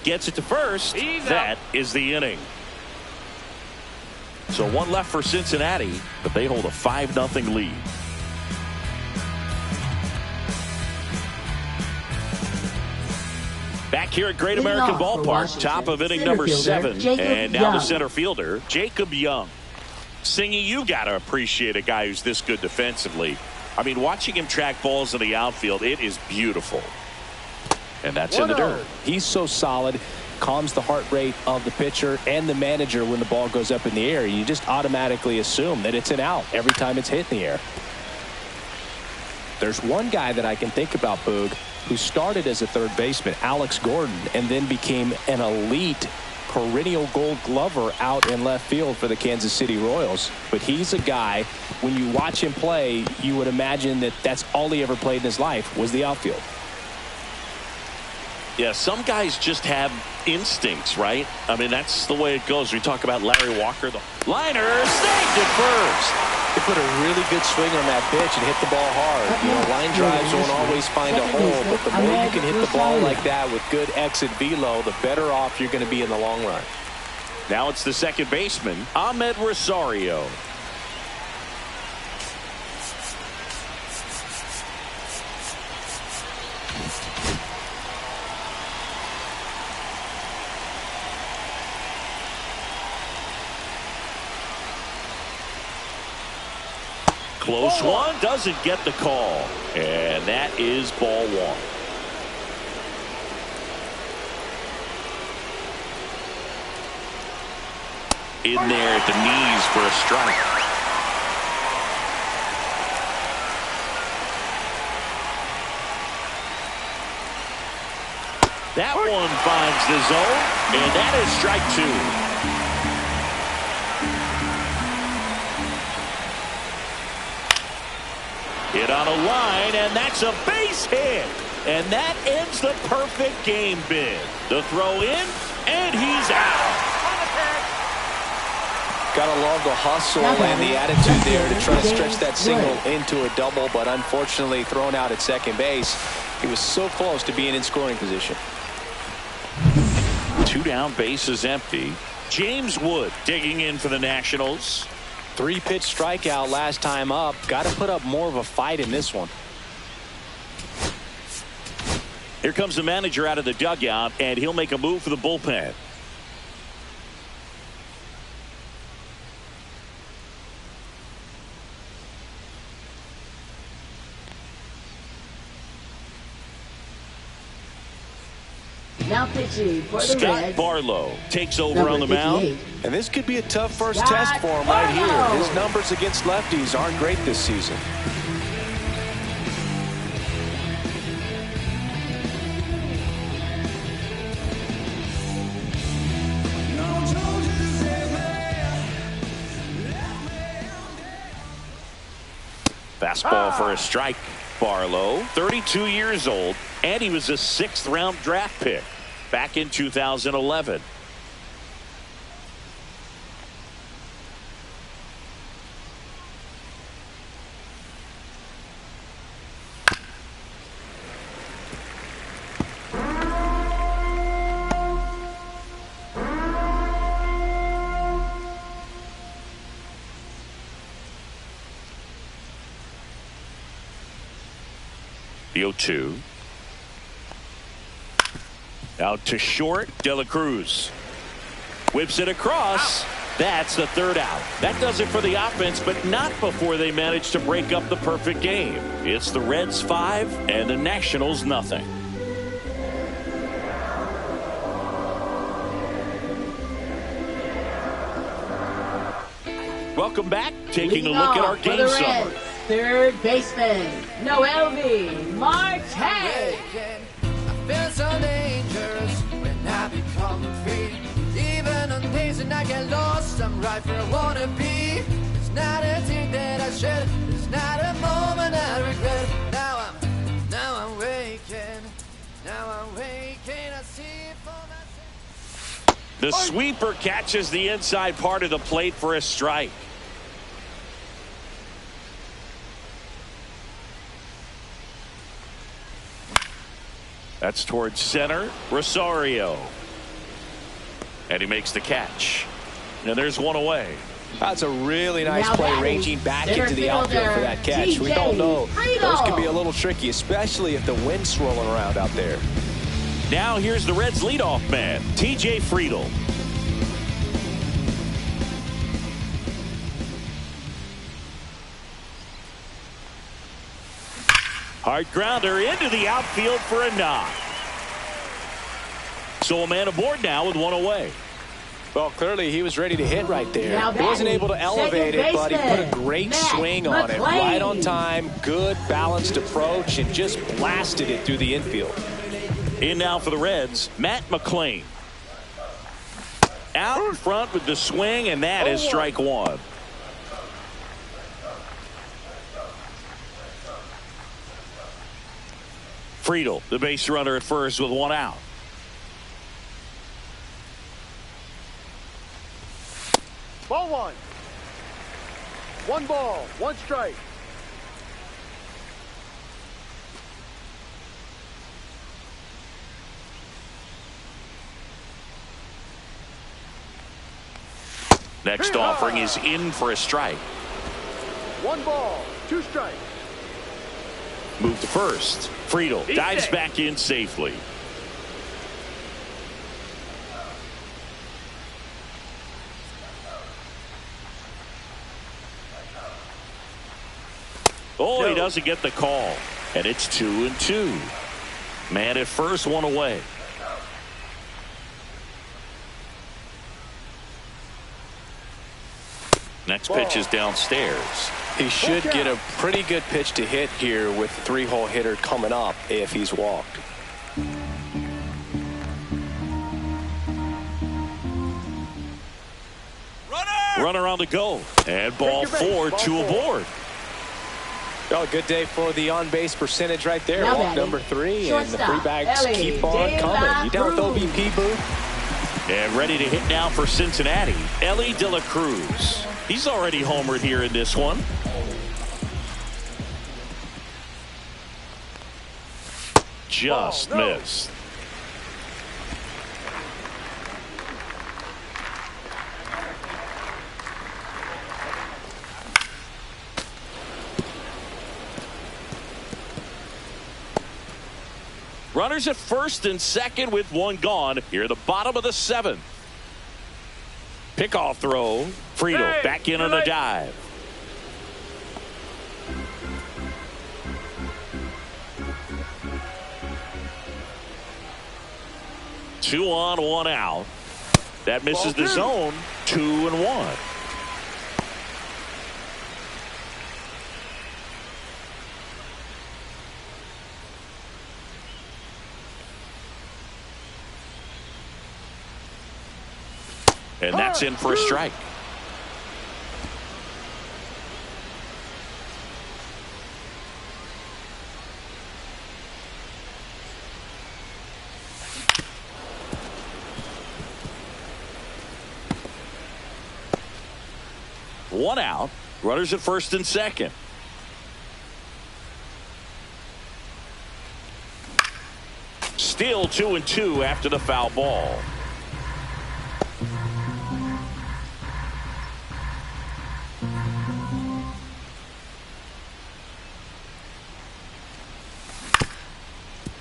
Gets it to first. That is the inning. So one left for Cincinnati, but they hold a 5-0 lead. Back here at Great American Ballpark, top of inning number 7. And now the center fielder, Jacob Young. Singy, you got to appreciate a guy who's this good defensively. I mean, watching him track balls in the outfield, it is beautiful. And that's in the dirt. He's so solid, calms the heart rate of the pitcher and the manager when the ball goes up in the air. You just automatically assume that it's an out every time it's hit in the air. There's one guy that I can think about, Boog, who started as a third baseman, Alex Gordon, and then became an elite perennial Gold Glover out in left field for the Kansas City Royals. But he's a guy, when you watch him play, you would imagine that that's all he ever played in his life was the outfield. Yeah, some guys just have instincts, right? I mean, that's the way it goes. We talk about Larry Walker. The liner saved it first. They put a really good swing on that pitch and hit the ball hard. You know, line drives won't always find a hole, but the more you can hit the ball like that with good exit velo, the better off you're going to be in the long run. Now it's the second baseman, Ahmed Rosario. Close one, doesn't get the call. And that is ball one. In there at the knees for a strike. That one finds the zone, and that is strike 2. Hit on a line, and that's a base hit. And that ends the perfect game bid. The throw in, and he's out. Gotta love the hustle and the attitude there to try to stretch that single into a double, but unfortunately thrown out at second base. He was so close to being in scoring position. 2 down, bases empty. James Wood digging in for the Nationals. 3-pitch strikeout last time up. Got to put up more of a fight in this one. Here comes the manager out of the dugout, and he'll make a move for the bullpen. Now pitching for the Scott Reds, Barlow takes over on the mound. And this could be a tough first test for him right here. His numbers against lefties aren't great this season. Fastball for a strike. Barlow, 32 years old, and he was a 6th-round draft pick back in 2011. The 0-2. Out to short, De La Cruz. Whips it across. That's the 3rd out. That does it for the offense, but not before they manage to break up the perfect game. It's the Reds 5 and the Nationals nothing. Welcome back. Taking Leading a look at off our for game the summary. Reds, third baseman, Noelvi Marte. I feel so dangerous when I become free. Even on days when I get lost, I'm right where I wanna be. It's not a thing that I should. It's not a moment I regret. Now I'm waking. I see it for myself. The sweeper catches the inside part of the plate for a strike. That's towards center. Rosario. And he makes the catch. And there's one away. That's a really nice Now play, batting, ranging back center into the outfield for that catch. We TJ all know Friedel. those can be a little tricky, especially if the wind's swirling around out there. Now here's the Reds' leadoff man, TJ Friedel. Hard grounder into the outfield for a knock. So a man aboard now with one away. Well, clearly he was ready to hit right there. Now He wasn't batting, able to elevate it, but he put a great Matt swing on it. McLean. Right on time, good balanced approach, and just blasted it through the infield. In now for the Reds, Matt McLean. Out in front with the swing, and that is strike one. Friedel, the base runner at first with one out. Ball one. One ball, one strike. Next offering is in for a strike. One ball, two strikes. Move to first. Friedel dives back in safely. Oh, he doesn't get the call. And it's 2-2. Man at first, one away. Next pitch is downstairs. He should get a pretty good pitch to hit here with the three-hole hitter coming up if he's walked. Runner on the go. And ball four, two aboard. Oh, good day for the on-base percentage right there. Now Walk batting, number 3, and the shortstop, free bags Ellie keep on De coming. La You down with Cruz. OBP, Boo? And ready to hit now for Cincinnati, Ellie De La Cruz. He's already homered here in this one. Just missed. Runners at first and second with one gone. Here at the bottom of the 7th. Pickoff throw. Friedel back in on a dive. Two on, one out. That misses the zone. 2-1. And that's in for a strike. One out. Runners at first and second. Still 2-2 after the foul ball.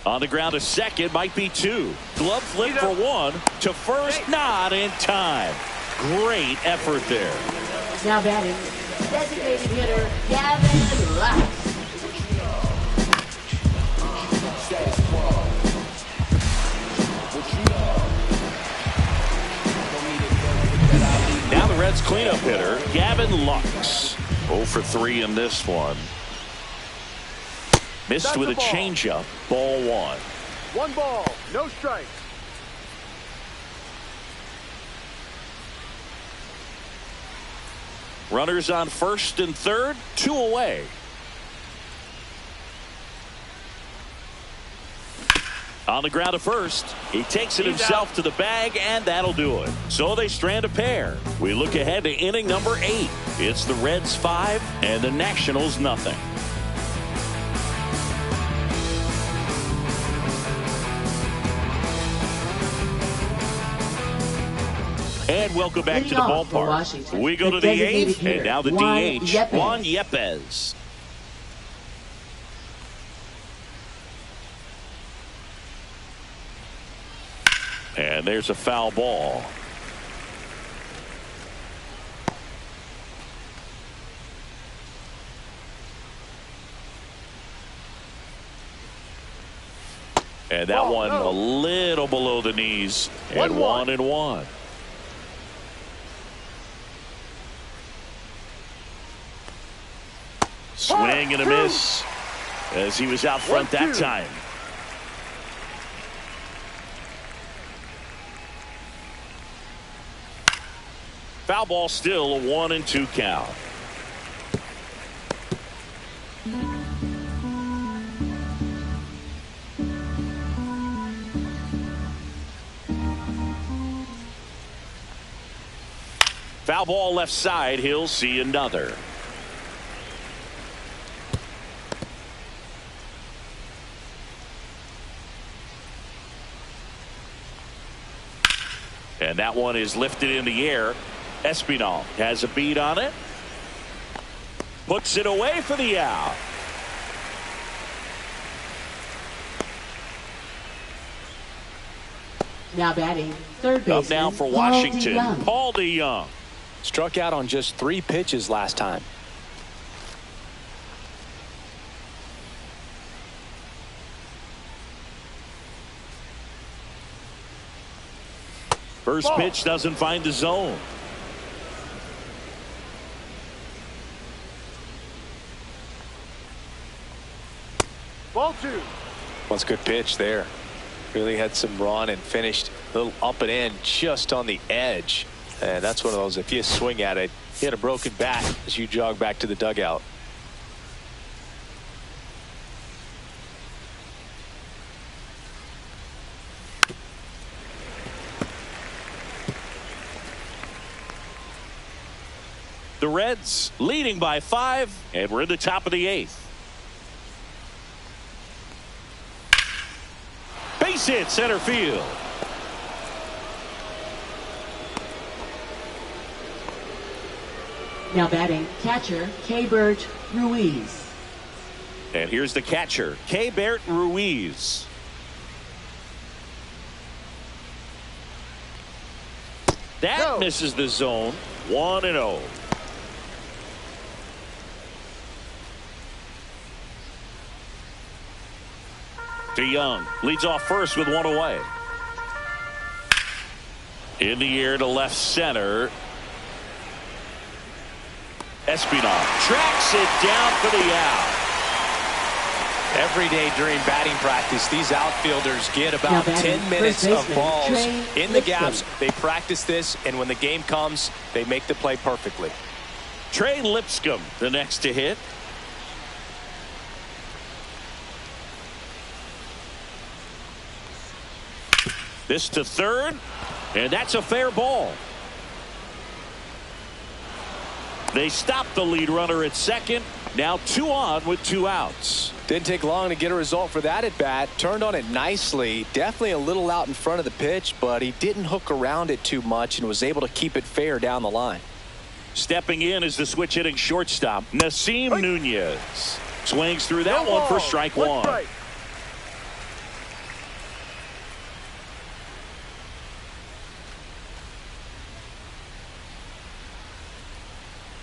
On the ground, a second, might be two. Glove flip for one. To first, not in time. Great effort there. Now batting, designated hitter Gavin Lux. Now the Reds cleanup hitter, Gavin Lux. 0 for 3 in this one. Missed That's with a the ball. changeup. Ball 1. 1 ball, no strikes. Runners on first and third, 2 away. On the ground at first, he takes it himself to the bag, and that'll do it. So they strand a pair. We look ahead to inning number 8. It's the Reds 5 and the Nationals nothing. And welcome back to the ballpark. We go to the 8th, and now the DH, Juan Yepez. And there's a foul ball. And that one a little below the knees. And 1-1. Swing and a miss as he was out front that time. Foul ball, still a 1-2 count. Foul ball left side. He'll see another. And that one is lifted in the air. Espinal has a beat on it. Puts it away for the out. Now batting, third baseman. Up now for Washington, Paul DeYoung. Struck out on just 3 pitches last time. First pitch doesn't find the zone. Ball 2. What's a good pitch there. Really had some run and finished a little up and in just on the edge. And that's one of those, if you swing at it, you hit a broken bat as you jog back to the dugout. The Reds leading by 5, and we're in the top of the 8th. Base hit, center field. Now batting, catcher, Keibert Ruiz. And here's the catcher, Keibert Ruiz. That misses the zone. 1-0. DeYoung leads off first with 1 away. In the air to left center. Espinal tracks it down for the out. Every day during batting practice, these outfielders get about 10 minutes of balls in the gaps. They practice this, and when the game comes, they make the play perfectly. Trey Lipscomb, the next to hit. This to third, and that's a fair ball. They stop the lead runner at second. Now 2 on with 2 outs. Didn't take long to get a result for that at bat. Turned on it nicely. Definitely a little out in front of the pitch, but he didn't hook around it too much and was able to keep it fair down the line. Stepping in is the switch hitting shortstop, Nasim Nunez. Swings through that one for strike 1. Strike.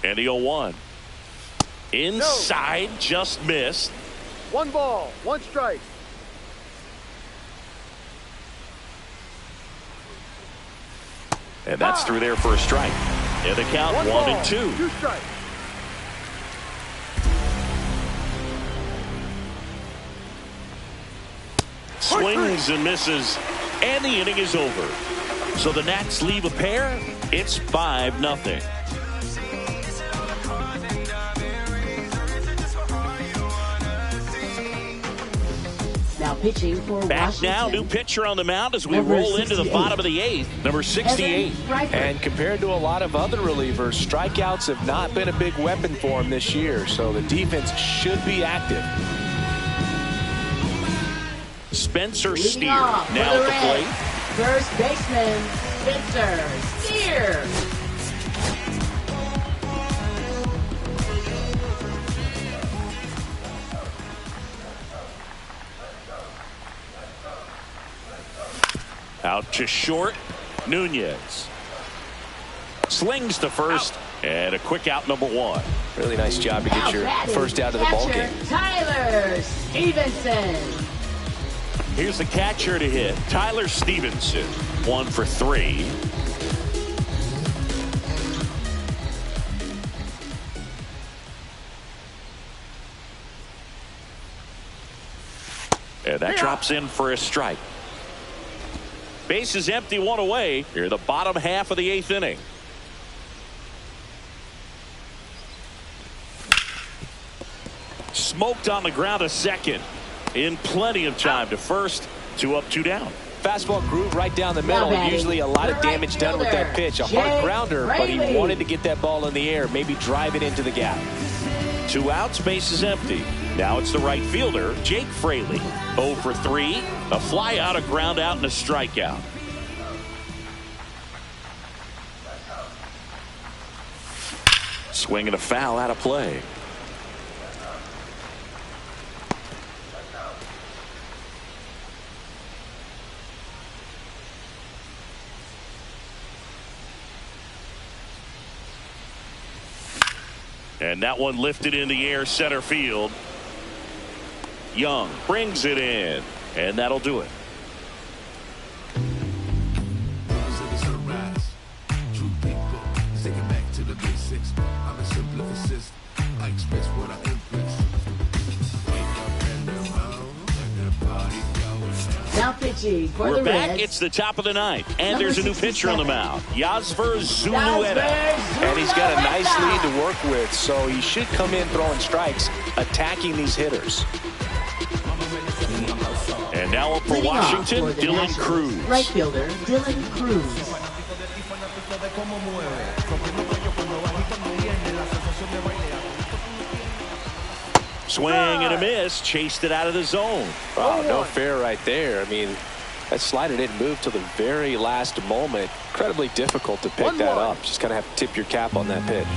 And the 0-1. Inside, just missed. 1 ball, 1 strike. And that's through there for a strike. And the count 1-2. 2 strikes. Swings and misses, and the inning is over. So the Nats leave a pair. It's 5-0. Now pitching for Back Washington. now, new pitcher on the mound as we Number roll into the 68. bottom of the 8th. Number 68. And compared to a lot of other relievers, strikeouts have not been a big weapon for him this year, so the defense should be active. Spencer Leading Steer off for now the at the Reds, plate. first baseman Spencer Steer. Out to short, Nunez. Slings to first, and a quick out, number 1. Really nice job to get Now your batting, first out of the ball catcher game. Tyler Stevenson. Here's the catcher to hit, Tyler Stevenson. 1 for 3. And that drops in for a strike. Base is empty, 1 away. Here, the bottom half of the 8th inning. Smoked on the ground to second. In plenty of time to first. 2 up, 2 down. Fastball groove right down the middle. batting, Usually a lot of the damage right done with that fielder, pitch. A hard Jake grounder, but he Fraley. wanted to get that ball in the air, maybe drive it into the gap. 2 outs, base is empty. Now it's the right fielder, Jake Fraley. 0 for 3. A fly out, a ground out, and a strikeout. Swing and a foul out of play. And that one lifted in the air, center field. Young brings it in, and that'll do it. Now pitching for We're the back. Reds. It's the top of the 9th, and Number there's a new pitcher on the 67. mound, Yasver Zulueta. And he's got a nice lead to work with, so he should come in throwing strikes, attacking these hitters. And now up for Leading off Washington, for the Dylan Nationals, Cruz. right fielder Dylan Cruz. Swing and a miss, chased it out of the zone. Wow, no fair right there. I mean, that slider didn't move till the very last moment. Incredibly difficult to pick that up. Just kind of have to tip your cap on that pitch.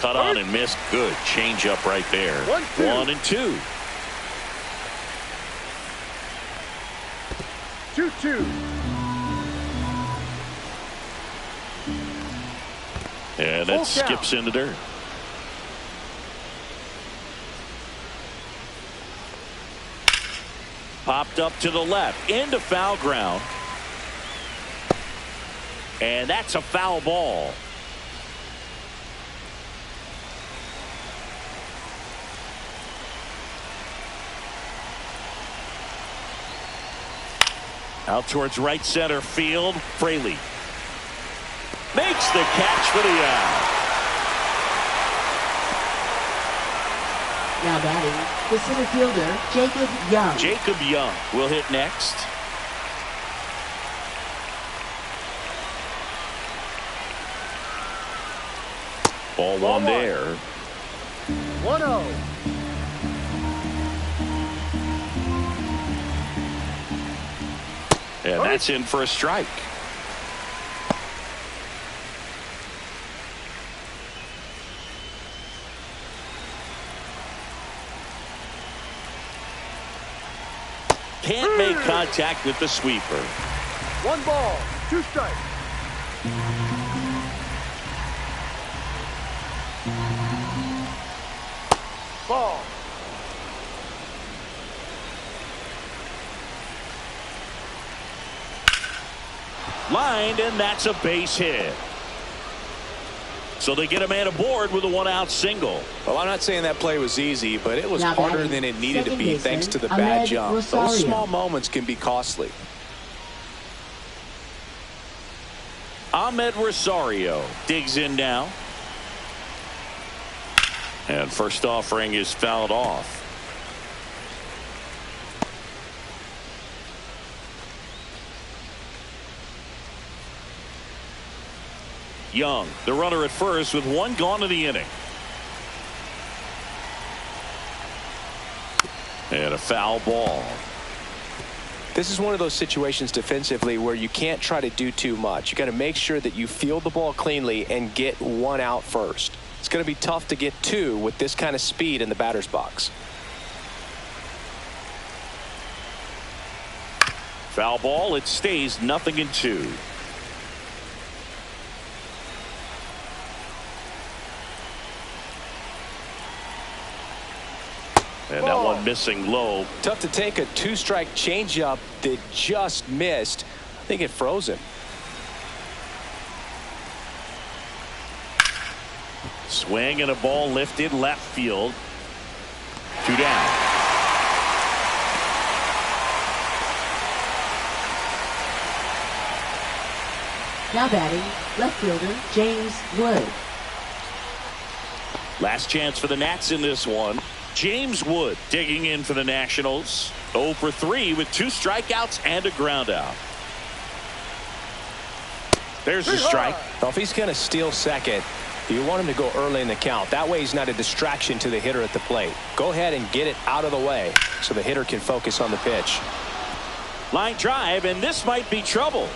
Cut on and missed. Good change up right there. 1-2. 1-2. 2-2. And that Full count. skips into dirt. Popped up to the left into foul ground. And that's a foul ball. Out towards right center field. Fraley makes the catch for the out. Now batting, the center fielder Jacob Young. Jacob Young will hit next. Ball one there. 1-0. And that's in for a strike. Can't make contact with the sweeper. 1 ball, 2 strikes. Ball. Lined, and that's a base hit. So they get a man aboard with a one-out single. Well, I'm not saying that play was easy, but it was Now harder batting, than it needed to second be baseman, thanks to the bad Ahmed jump. Rosario. Those small moments can be costly. Ahmed Rosario digs in now. And first offering is fouled off. Young, the runner at first with one gone in the inning. And a foul ball. This is one of those situations defensively where you can't try to do too much. You got to make sure that you field the ball cleanly and get one out first. It's going to be tough to get two with this kind of speed in the batter's box. Foul ball. It stays 0-2. And that one missing low. Tough to take a two-strike changeup that just missed. I think it froze him. Swing and a ball lifted left field. 2 down. Now batting, left fielder James Wood. Last chance for the Nats in this one. James Wood digging in for the Nationals. 0 for 3 with 2 strikeouts and a ground out. There's the strike. Well, if he's going to steal second, you want him to go early in the count. That way he's not a distraction to the hitter at the plate. Go ahead and get it out of the way so the hitter can focus on the pitch. Line drive, and this might be trouble.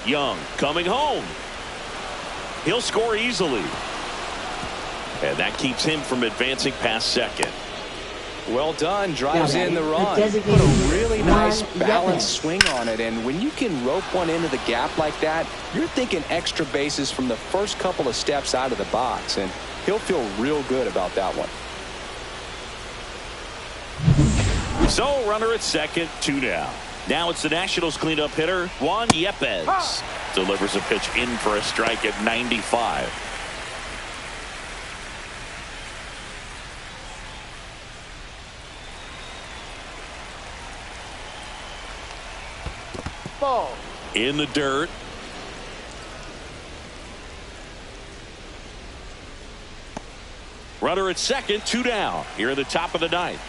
Young coming home. He'll score easily. And that keeps him from advancing past second. Well done. Drives in the run. The Put a really designated nice run balanced swing on it. And when you can rope one into the gap like that, you're thinking extra bases from the first couple of steps out of the box. And he'll feel real good about that one. So runner at second, 2 down. Now it's the Nationals cleanup hitter, Juan Yepez. Delivers a pitch in for a strike at 95. Ball. In the dirt. Runner at second, 2 down. Here at the top of the 9th.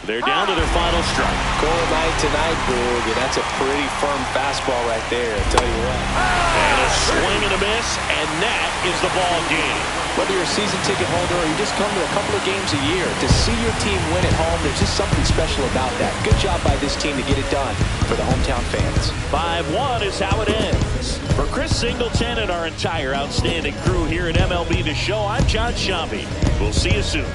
They're down to their final strike. Cold night tonight, Boog, and that's a pretty firm fastball right there, I'll tell you what. And a swing and a miss, and that is the ball game. Whether you're a season ticket holder or you just come to a couple of games a year, to see your team win at home, there's just something special about that. Good job by this team to get it done for the hometown fans. 5-1 is how it ends. For Chris Singleton and our entire outstanding crew here at MLB The Show, I'm John Shambi. We'll see you soon.